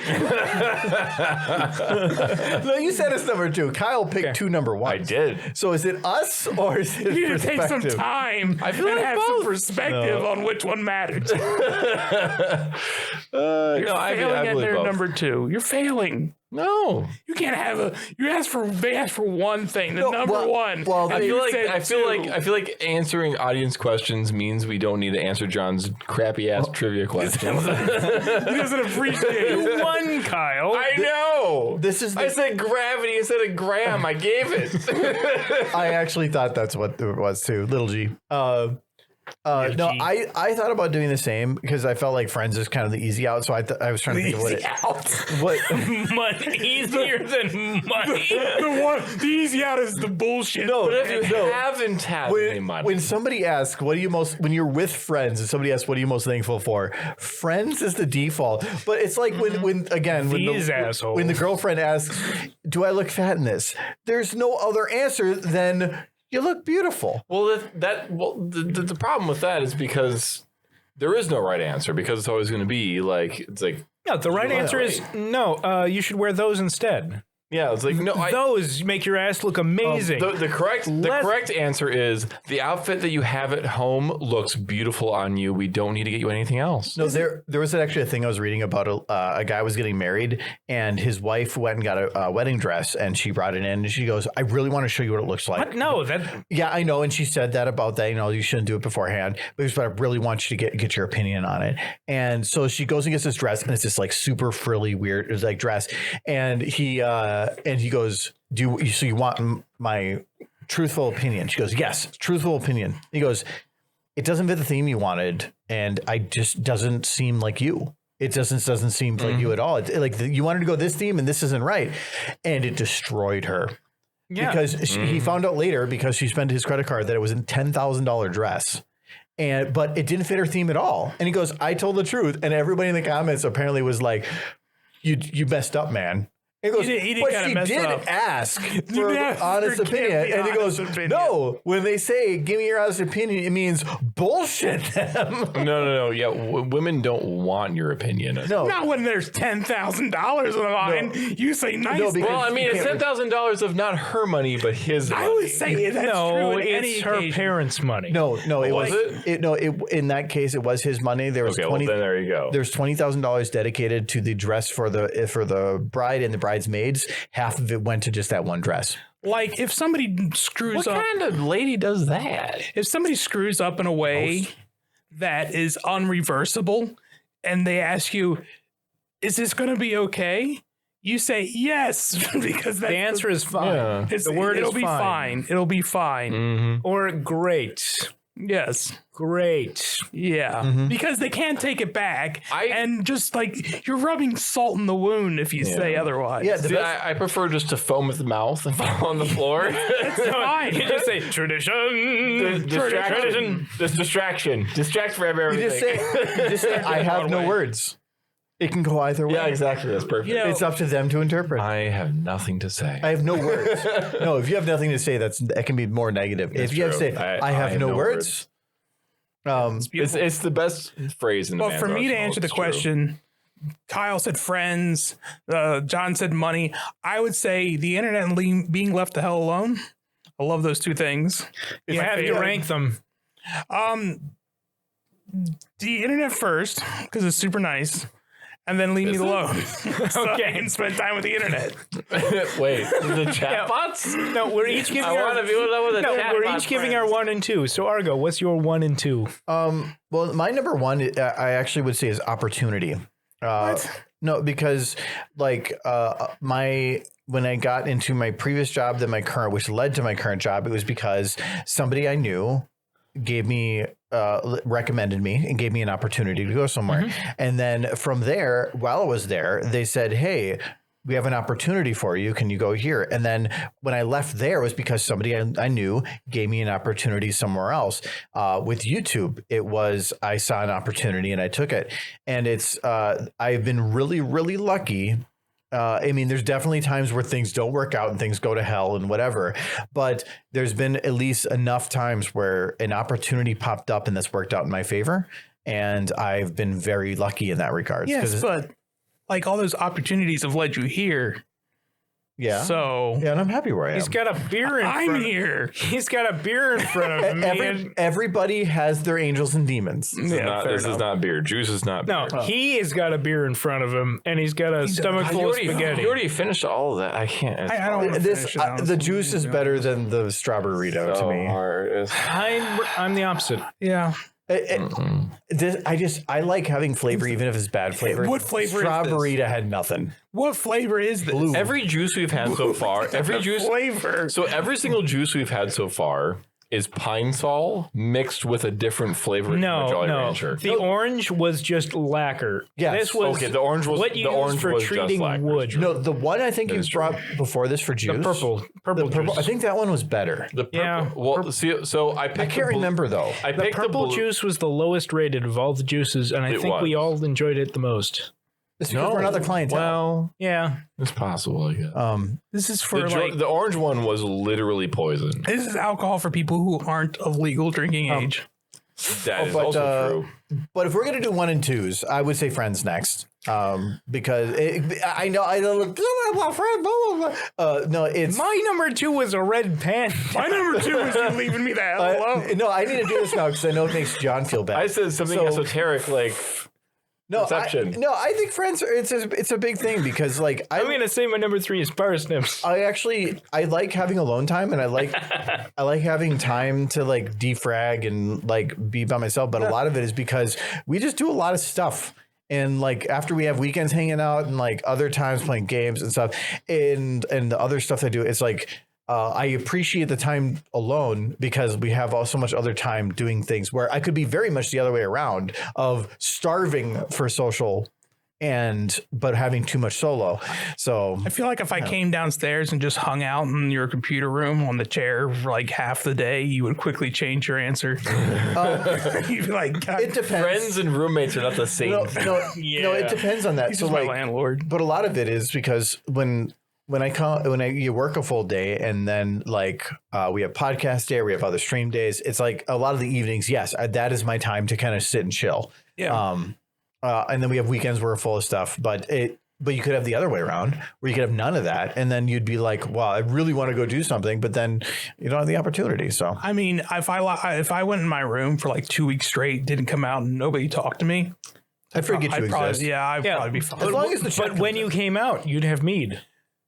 No, you said it's number 2. Kyle picked 2 number 1s. I did. So is it us or is it You need to take some perspective? time I feel and like have both. some perspective on which one matters. No, I Failing at believe their both. number 2. You're failing. No. You can't have a. They asked for one thing. The No, number well- 1. well, and they- you I said feel 2. like answering audience questions means we don't need to answer John's crappy ass trivia questions. He doesn't appreciate it. One, Kyle. I know. This is I the, said gravity instead of gram. I gave it. I actually thought that's what it was too. Little G. No, G. I thought about doing the same because I felt like Friends is kind of the easy out. So I was trying to think of what it. What? Money easier than money. The easy out is the bullshit. No, But if you haven't had any when, money, when somebody asks, "What are you most?" When you're with friends and somebody asks, "What are you most thankful for?" Friends is the default. But it's like when These assholes. when the girlfriend asks, "Do I look fat in this?" There's no other answer than you look beautiful. well, the problem with that is because there is no right answer because it's always going to be like it's like No, the right answer is no. You should wear those instead. yeah, it's like no. Those make your ass look amazing. The correct answer is the outfit that you have at home looks beautiful on you. We don't need to get you anything else. No, there was actually a thing I was reading about a guy was getting married and his wife went and got a wedding dress and she brought it in and she goes, "I really want to show you what it looks like." What? No, that Yeah, I know. And she said that about that, you shouldn't do it beforehand, but I really want you to get your opinion on it. And so she goes and gets this dress and it's this like super frilly, weird, it's like dress. And he goes, so you want my truthful opinion? She goes, yes, truthful opinion. He goes, it doesn't fit the theme you wanted. And I just doesn't seem like you. It doesn't seem like you at all. It's like you wanted to go this theme and this isn't right. And it destroyed her. yeah. Because he found out later because she spent his credit card that it was a $10,000 dress. But it didn't fit her theme at all. And he goes, I told the truth. And everybody in the comments apparently was like, you messed up, man. He goes, He did but kinda she mess did up. ask for Yeah, an honest for give opinion. the And he goes, honest opinion. no, when they say, give me your honest opinion, it means bullshit them. No. Yeah, women don't want your opinion. No. Not when there's $10,000 on the line. You say nice. No, because Well, I mean, you it's can't- $10,000 of not her money, but his money. I would say that's no, true. In any it's her occasion. parents' money. No, it was was it? In that case, it was his money. There was Okay, well, then there you go. There's $20,000 dedicated to the dress for the bride and the bridesmaids. Half of it went to just that one dress. Like if somebody screws What up, kind of lady does that? if somebody screws up in a way that is unreversible, and they ask you, "Is this going to be okay?" You say yes because that's The answer is fine. Yeah. it's, the word it'll is be fine. fine. It'll be fine. Mm-hmm. Or great. Yes. Great. Yeah. Because they can't take it back. And just like you're rubbing salt in the wound if you say otherwise. Yeah, the See, best, I prefer just to foam at the mouth and fall on the floor. It's fine. You just say tradition. Distraction. This distraction. Distract from everything. you just say, I have no words. It can go either way. Yeah, exactly. That's perfect. You know, It's up to them to interpret. I have nothing to say. I have no words. No, if you have nothing to say, that can be more negative. If you have to true. say, I have no words. It's the best phrase in the Well, for me to answer the question, Kyle said friends, John said money. I would say the internet and being left the hell alone. I love those two things. You have to rank them. The internet first because it's super nice, and then leave me alone. So I can spend time with the internet. Wait, the chatbots? No, we're each giving I want to be with a No, we're chatbot each giving friend. our 1 and 2. So Argo, what's your 1 and 2? Well, my number one, I actually would say is opportunity. No, because like when I got into my previous job, then my current, which led to my current job, it was because somebody I knew gave me recommended me and gave me an opportunity to go somewhere. And then from there, while I was there, they said, hey, we have an opportunity for you. Can you go here? And then when I left there, it was because somebody I knew gave me an opportunity somewhere else. With YouTube, it was I saw an opportunity and I took it. And it's I've been really, really lucky. I mean, there's definitely times where things don't work out and things go to hell and whatever. But there's been at least enough times where an opportunity popped up and that's worked out in my favor. And I've been very lucky in that regard. Yes, but like all those opportunities have led you here. Yeah. So yeah, and I'm happy where I am. He's got a beer in front. I'm here. He's got a beer in front of me. Everybody has their angels and demons. This is not beer. Juice is not beer. No, he has got a beer in front of him, and he's got a stomach full of spaghetti. You already finished all of that. I can't. I don't want to finish it, the juice is better than the strawberry to me. Hard. I'm the opposite. Yeah. I like having flavor, even if it's bad flavor. What flavor is Strawberry had nothing. What flavor is this? Blue. Every juice we've had so far, every juice flavor. So every single juice we've had so far is pine sol mixed with a different flavor. from a Jolly Rancher. The orange was just lacquer. Yes. This was Okay, the orange was what you the use orange for was just treating lacquer. wood. No, the one I think you is true. brought before this for juice. The purple I juice. think that one was better. The purple, Yeah. well, see, so I picked I can't remember though. I The picked purple blue- juice was the lowest rated of all the juices, and I It think we was. all enjoyed it the most. It's because we're another clientele. Well, Yeah. it's possible. I guess. This is for The orange one was literally poison. this is alcohol for people who aren't of legal drinking age. That is but, also true. But if we're gonna do 1 and 2s, I would say Friends next. Because I know I don't want Friends. Blah, blah, blah. No, it's My number 2 was a red pan. My number 2 is you leaving me the hell alone. no. I need to do this now because I know it makes John feel bad. I said something So- esoteric like Perception. I think Friends. It's a big thing because like I'm gonna say my number 3 is parsnips. I like having alone time and I like having time to like defrag and like be by myself. But a lot of it is because we just do a lot of stuff. And like after we have weekends hanging out and like other times playing games and stuff and the other stuff I do, it's like I appreciate the time alone because we have so much other time doing things where I could be very much the other way around of starving for social but having too much solo. So I feel like if I came downstairs and just hung out in your computer room on the chair for like half the day, you would quickly change your answer. You'd be like, God, it depends. friends and roommates are not the same. No, it depends on that. he's So just like, my landlord. but a lot of it is because when you work a full day and then like we have podcast day, or we have other stream days. It's like a lot of the evenings. Yes, that is my time to kind of sit and chill. Yeah. And then we have weekends where we're full of stuff. But you could have the other way around where you could have none of that, and then you'd be like, "Wow, I really want to go do something," but then you don't have the opportunity. So I mean, if I went in my room for like 2 weeks straight, didn't come out, and nobody talked to me, I'd forget you probably, exist. I'd probably be fine. As long as the check But when you came out, you'd have mead.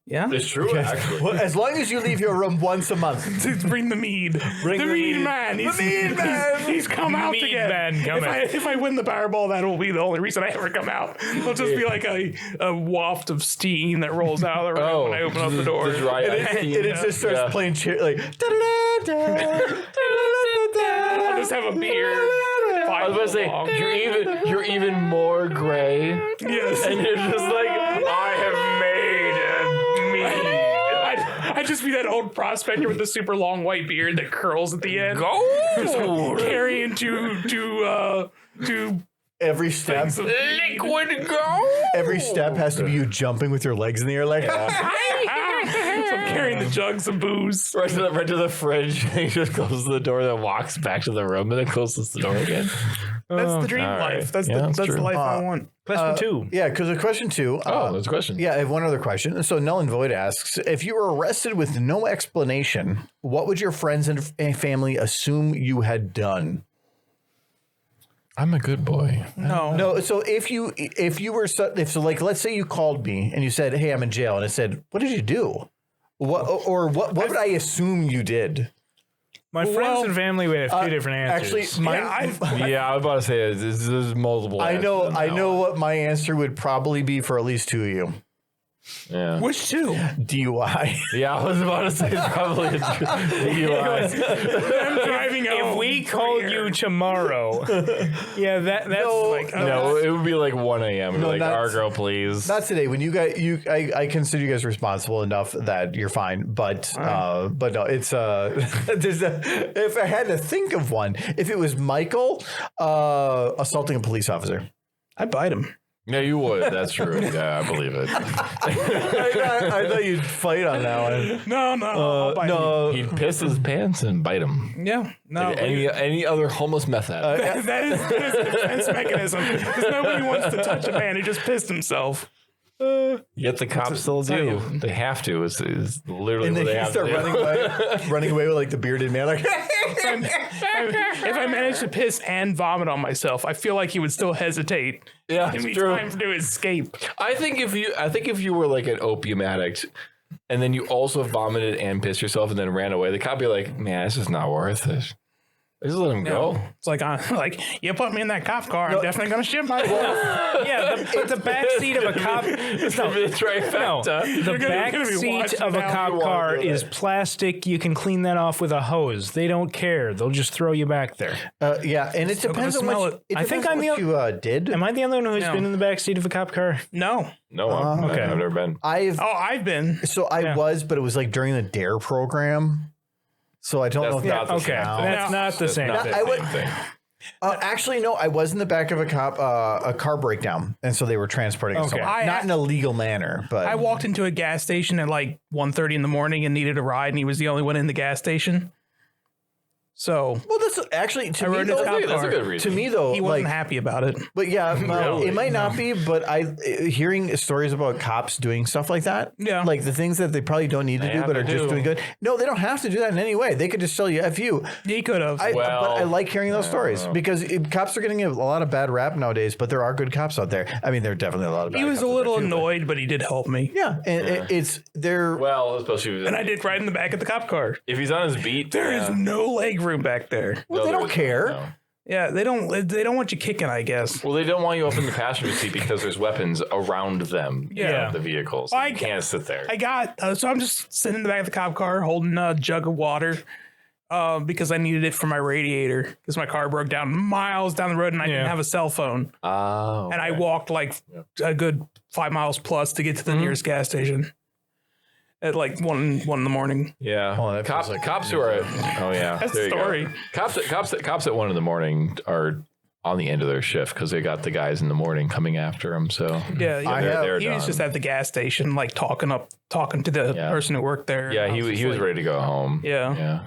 Yeah. It's true, actually. well, as long as you leave your room once a month. Bring the mead. Bring the the mead mead. man. He's come out Mead again. man coming. If I win the Powerball, that will be the only reason I ever come out. It'll just be like a waft of steam that rolls out of the room when I open up the door. The dry ice And steam. it just starts Yeah. playing like I'll just have a beer. I was about to say you're even more gray, Yes. and you're just like I have made me. I'd just be that old prospector with the super long white beard that curls at the end. Go Carrying two every step. things of liquid go. Every step has to be you jumping with your legs in the air like So I'm carrying the jugs of booze. Right to the fridge. He just closes the door, then walks back to the room, and then closes the door again. That's the dream all right. life. That's Yeah, that's the true. life I want. Question 2. Yeah, because the question 2. Oh, there's a question. Yeah, I have one other question. So Null and Void asks, if you were arrested with no explanation, what would your friends and family assume you had done? I'm a good boy. No. So if you were like, let's say you called me and you said, "Hey, I'm in jail," and I said, "What did you do?" What would I assume you did? My friends and family would have 2 different answers. Actually, Yeah, I was about to say there's multiple. I know what my answer would probably be for at least 2 of you. Yeah. Which two? DUI. Yeah, I was about to say it's probably a DUI. I'm driving home. If we called you tomorrow, yeah, that's like No, it would be like 1 a.m. No, Like, not- Argo, please. Not today. When you guys, I consider you guys responsible enough that you're fine. But no, it's if I had to think of one, if it was Michael assaulting a police officer, I'd bite him. Yeah, you would. That's true. Yeah, I believe it. I thought you'd fight on that one. No, I'll bite him. No, He'd piss his pants and bite him. Yeah, no. Any other homeless meth addict. that is a defense mechanism. Because nobody wants to touch a man who just pissed himself. Yet the cops still do. They have to. Is literally and what then they you have start to do. running away with like the bearded man. Like, If I managed to piss and vomit on myself, I feel like he would still hesitate. Yeah, Give me it's true. time to escape. I think if you were like an opium addict and then you also vomited and pissed yourself and then ran away, the cop would be like, man, this is not worth it. Just let him go. It's like, you put me in that cop car, I'm definitely going to shit myself. yeah, the back seat of a cop. It's No, the trifecta. the back gonna be seat watching of a now. cop You wanna car go is there. plastic. You can clean that off with a hose. They don't care. They'll just throw you back there. yeah, and it depends on smell what it. I think depends on what you did. Am I the only one who's No. been in the back seat of a cop car? No. No, I've never been. I've been. So I was, but it was like during the DARE program. So I don't know if That's not the Okay, same. that's not the same Not thing. the I would- same thing. actually, no, I was in the back of a car breakdown. And so they were transporting us Okay. somewhere. Not in a legal manner, but I walked into a gas station at like 1:30 in the morning and needed a ride, and he was the only one in the gas station. So well, that's actually to I me rode his though. cop That's a car. good reason. To me though, He wasn't like, happy about it. but yeah, Really? it might not be. But hearing stories about cops doing stuff like that, Yeah. like the things that they probably don't need to They do, have but to are just do. doing good. No, they don't have to do that in any way. They could just tell you "f you." He could have. But I Well, like hearing those stories because cops are getting a lot of bad rap nowadays. But there are good cops out there. I mean, there are definitely a lot of. Bad He was cops a out little there too, but- annoyed, but he did help me. Yeah, and it's they're Well, especially And I did ride in the back of the cop car. if he's on his beat. There is no leg room back there. well, they don't care. Yeah, they don't want you kicking, I guess. Well, they don't want you up in the passenger seat because there's weapons around them. Yeah. The vehicles. So I you can't sit there. I got so I'm just sitting in the back of the cop car holding a jug of water because I needed it for my radiator because my car broke down miles down the road and I didn't have a cell phone. Oh. And I walked like a good 5 miles plus to get to the nearest gas station at like 1 in the morning. Yeah. Oh, that feels like- cops who are at, oh yeah. That's there the you go. story. Cops at 1 in the morning are on the end of their shift because they got the guys in the morning coming after them. So Yeah, they're he was done. just at the gas station, like talking to the Yeah. person who worked there. Yeah, And I he was like, ready to go home. Yeah. Yeah.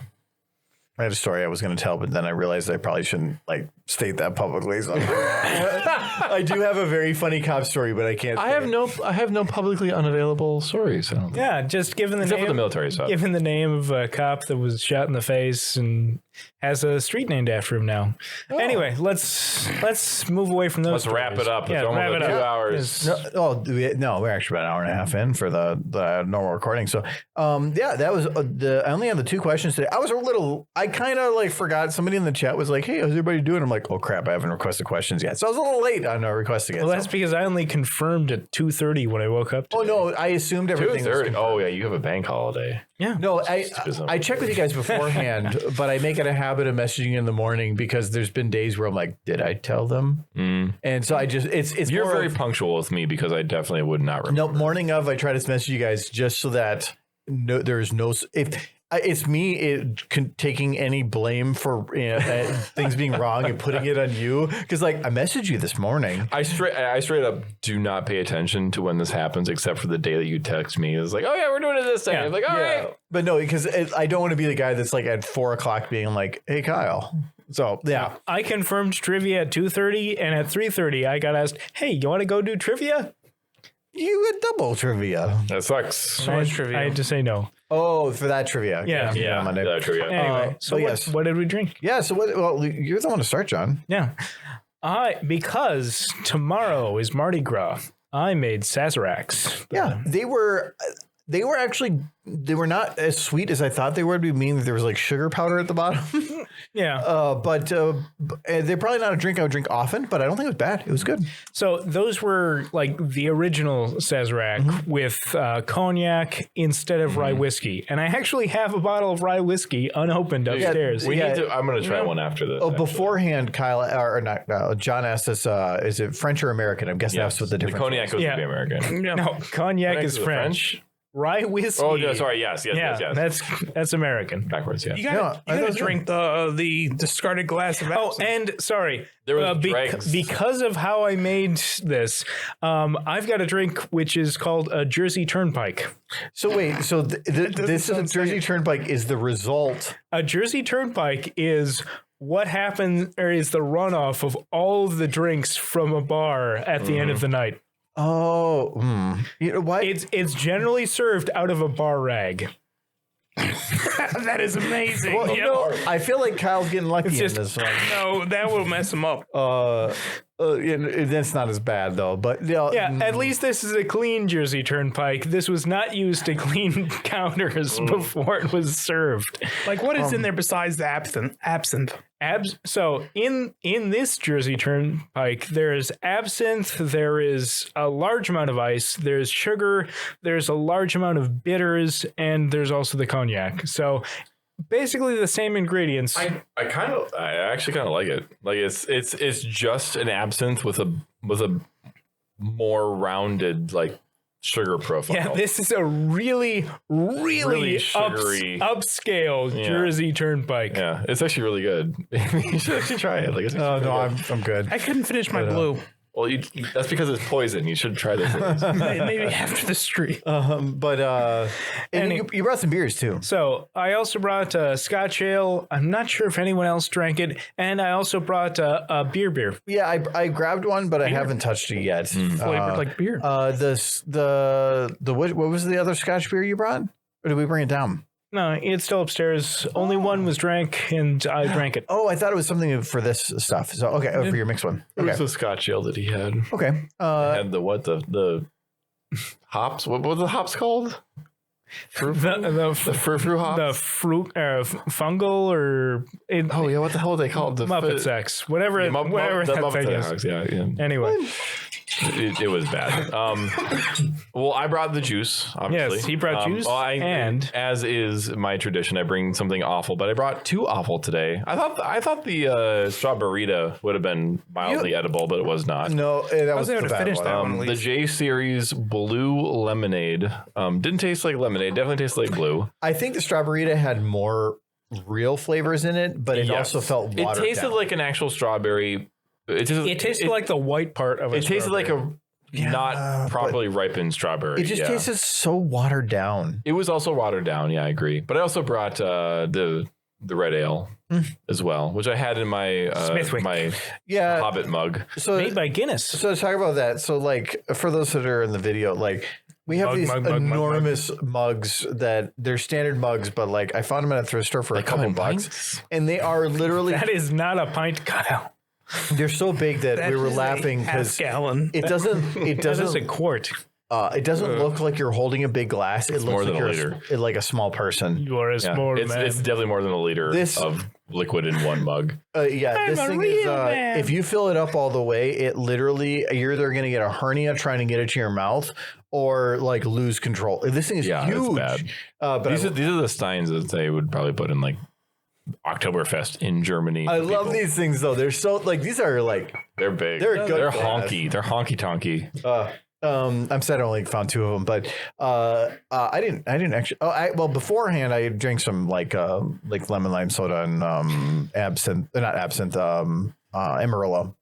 I had a story I was going to tell, but then I realized I probably shouldn't like state that publicly. So I do have a very funny cop story, but I can't. I have no publicly unavailable stories. I don't think. Yeah, just given the Except name, for the military stuff. given the name of a cop that was shot in the face and has a street named after him now. Anyway, let's move away from those. Let's wrap it up. It's Yeah, almost wrap it 2 up. hours. No, we're actually about an hour and a half in for the normal recording. So, yeah, that was I only had the 2 questions today. I kind of like forgot. Somebody in the chat was like, "Hey, how's everybody doing?" I'm like, "Oh crap, I haven't requested questions yet." So I was a little late on requesting it. Well, that's because I only confirmed at 2:30 when I woke up. oh no, I assumed everything was 2:30. Oh yeah, you have a bank holiday. Yeah. No, I check with you guys beforehand, but I make it a habit of messaging in the morning because there's been days where I'm like, did I tell them? And so I just it's You're more very of- punctual with me because I definitely would not remember. no morning of I try to message you guys just so that there's no if. It's me taking any blame for things being wrong and putting it on you because like I messaged you this morning. I straight up do not pay attention to when this happens except for the day that you text me. It's like, oh yeah, we're doing it this time. Yeah. I'm like, all right. But no, because I don't want to be the guy that's like at 4 o'clock being like, hey Kyle. So yeah, I confirmed trivia at 2:30, and at 3:30 I got asked, "Hey, you want to go do trivia?" you had double trivia. That sucks. So much trivia. I had to say no. Oh, for that trivia. Yeah. on Monday. Yeah, trivia. Anyway, so oh, what, yes. what did we drink? Yeah. So what? Well, you're the one to start, John. Yeah. Because tomorrow is Mardi Gras, I made Sazeracs. Yeah, they were They were not as sweet as I thought they would be, meaning that there was like sugar powder at the bottom. Yeah. But they're probably not a drink I would drink often, but I don't think it was bad. It was good. So those were like the original Sazerac with cognac instead of rye whiskey. And I actually have a bottle of rye whiskey unopened upstairs. We need to. I'm going to try one after this. Oh, beforehand, Kyle or not? John asked us, "Is it French or American?" I'm guessing that's what the The difference. cognac was Yeah. the American. No, cognac is the French. Rye whiskey. Oh, yeah, sorry. Yes. That's American. Backwards. Yeah. You No, gotta, I you gotta thought it was drink the discarded glass of Oh, absinthe. and sorry, There was dregs. because of how I made this, I've got a drink which is called a Jersey Turnpike. So wait, so this is a Jersey Turnpike is the result. A Jersey Turnpike is what happens, or is the runoff of all of the drinks from a bar at the end of the night. Oh, you know what? It's generally served out of a bar rag. That is amazing. Well, Yep. no, I feel like Kyle's getting lucky just- in this one. No, that will mess him up. That's not as bad though. But Yeah, at least this is a clean Jersey Turnpike. This was not used to clean counters before it was served. Like, what is in there besides the absinthe? So in this Jersey Turnpike, there's absinthe, there is a large amount of ice, there's sugar, there's a large amount of bitters, and there's also the cognac. So basically the same ingredients. I actually kind of like it. Like it's just an absinthe with a more rounded like sugar profile. Yeah, this is a really sugary. upscale Jersey Turnpike. Yeah, it's actually really good. You should actually try it. Like, it's actually no, really good. I'm good. I couldn't finish my blue. Well, that's because it's poison. You should try this. Maybe after the street. But and you brought some beers too. So I also brought Scotch ale. I'm not sure if anyone else drank it, and I also brought a beer. Yeah, I grabbed one, but I haven't touched it yet. Flavored like beer. The what was the other Scotch beer you brought? Or did we bring it down? No, it's still upstairs. Only one was drank, and I drank it. Oh, I thought it was something for this stuff. So okay, for your mixed one. It was Okay, the Scotch ale that he had. okay. And the hops. What were the hops called? The Frou hops. the fruit fungal or Oh yeah, what the hell are they called? The Muppet sex, whatever Yeah, whatever the that Muppet thing is. Sex, yeah. Anyway, It was bad. Well, I brought the juice, obviously. Yes, he brought juice, and as is my tradition, I bring something awful, but I brought two awful today. I thought the strawberryta would have been mildly edible, but it was not. No, that was able the to bad finish one. that one. The J Series Blue Lemonade didn't taste like lemonade. Definitely tasted like blue. I think the strawberryta had more real flavors in it, but it Yes. also felt It watered tasted down. like an actual strawberry. it tasted like the white part of It tasted like a not properly ripened strawberry. It just tasted so watered down. It was also watered down. Yeah, I agree. But I also brought the red ale as well, which I had in my Smithwick. my Yeah. Hobbit mug. So made by Guinness. So to talk about that, so like for those that are in the video, like we have these enormous mugs that they're standard mugs, but like I found them at a thrift store for a couple bucks, and they are literally That is not a pint, Kyle. they're so big that we were is a laughing half because gallon. it doesn't That is a quart. it doesn't look like you're holding a big glass. It looks more like than a you're liter. like a small person. You are a small It's man. definitely more than a liter of liquid in one mug. Yeah, this a thing is real man. if you fill it up all the way, it literally you're either going to get a hernia trying to get it to your mouth or like lose control. This thing is Yeah, it's huge. bad. But These are the steins that they would probably put in like Oktoberfest in Germany. I for love people. these things though. They're so like these are like They're big. They're good They're glass. honky. They're honky tonky. I'm sad I only found two of them, but I didn't actually. Well beforehand I drank some like lemon lime soda and Amarillo.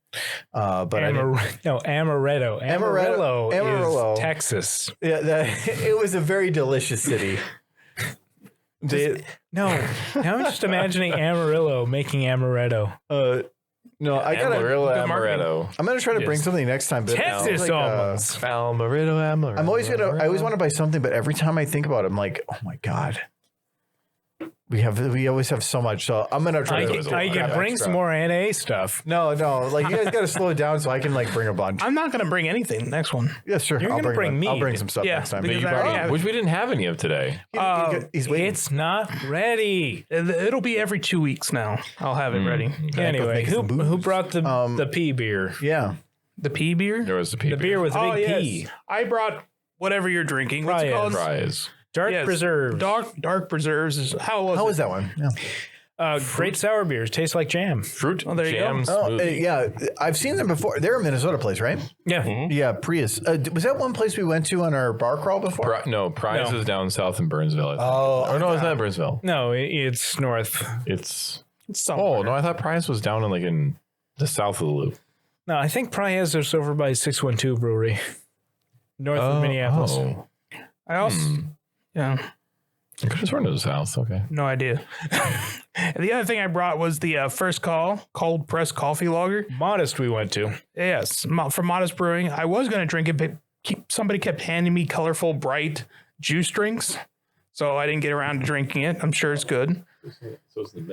But Amaretto. Amarillo is Texas. it was a very delicious city. Now I'm just imagining Amarillo making amaretto. No, I gotta. Amaretto. I'm gonna try to bring something next time. But Texas like, almonds. Amaretto. I'm always gonna. I always want to buy something, but every time I think about it, I'm like, oh my god. we always have so much. So I'm gonna try. I can bring some more NA stuff. No, like you guys got to slow it down so I can like bring a bunch. I'm not going to bring anything next one. Yeah, sure. You're gonna bring one. I'll meat. bring some stuff Yeah, next time. because But I already have Which we didn't have any of today. he's waiting. It's not ready. It'll be every 2 weeks now. I'll have it ready. Anyway, make some who brought the pea beer? Yeah. The pea beer? There was the The beer with a Oh, big yes. P. I brought whatever you're drinking. What's it Fries. called? fries. Dark Yes. preserves. Dark preserves. How was How it? was that one? Yeah. Great sour beers. Taste like jam. Fruit there you jam go. smoothie. Yeah. I've seen them before. They're a Minnesota place, right? Yeah. Yeah, Prius. Was that one place we went to on our bar crawl before? Prize No. is down south in Burnsville. I think. Oh, Or no, it's not Burnsville. No, it's north. It's Somewhere. oh no, I thought Prize was down in the south of the loop. No, I think Priaz is over by 612 Brewery, north of Minneapolis. Oh, I also, yeah, I could have sworn to the south. Okay. no idea. The other thing I brought was the First Call cold pressed coffee lager. Modest we went to. Yes, from Modest Brewing. I was going to drink it, but somebody kept handing me colorful, bright juice drinks. So I didn't get around to drinking it. I'm sure it's good.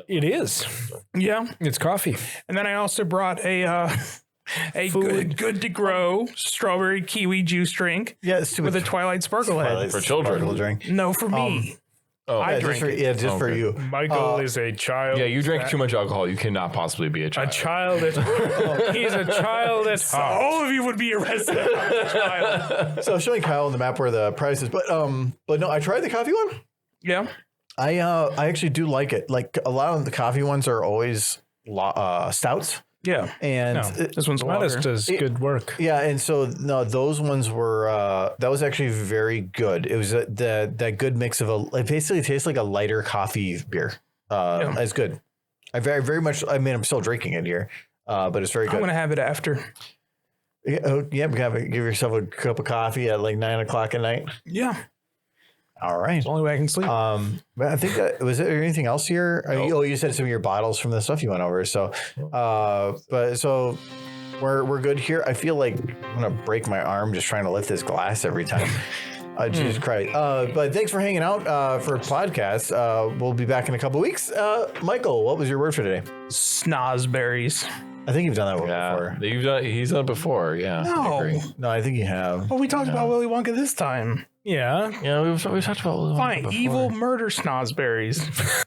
It is. Yeah. It's coffee. And then I also brought a good to grow strawberry kiwi juice drink yeah, it's with a Twilight Sparkle head. For children. Sparkle drink. No, for me. Oh, I Yeah, drink just for, it. yeah, just for Okay. you. Michael is a child. yeah, you drank too much alcohol. You cannot possibly be a A child. child at He's a child at heart. All of you would be arrested. if I was a child. So I was showing Kyle on the map where the price is, but no, I tried the coffee one. Yeah. I actually do like it. Like a lot of the coffee ones are always stouts, Yeah. and This one's Modest lager. does good work. yeah, and so no, those ones were that was actually very good. It was that good mix of it basically tastes like a lighter coffee beer. It's good. I very much. I mean, I'm still drinking it here, but it's very I'm good. going to have it after. Yeah, give yourself a cup of coffee at like 9 o'clock at night. Yeah. All right. The only way I can sleep. But I think was there anything else here? Oh, you said some of your bottles from the stuff you went over. So, so we're good here. I feel like I'm gonna break my arm just trying to lift this glass every time. Jesus Christ. But thanks for hanging out for podcast. We'll be back in a couple weeks. Michael, what was your word for today? Snozberries. I think you've done that one Yeah, before. he's done it before. Yeah. I No. agree. No, I think you have. Well, we talked about Willy Wonka this time. Yeah. Yeah, we've talked about Fine. Evil murder snozberries.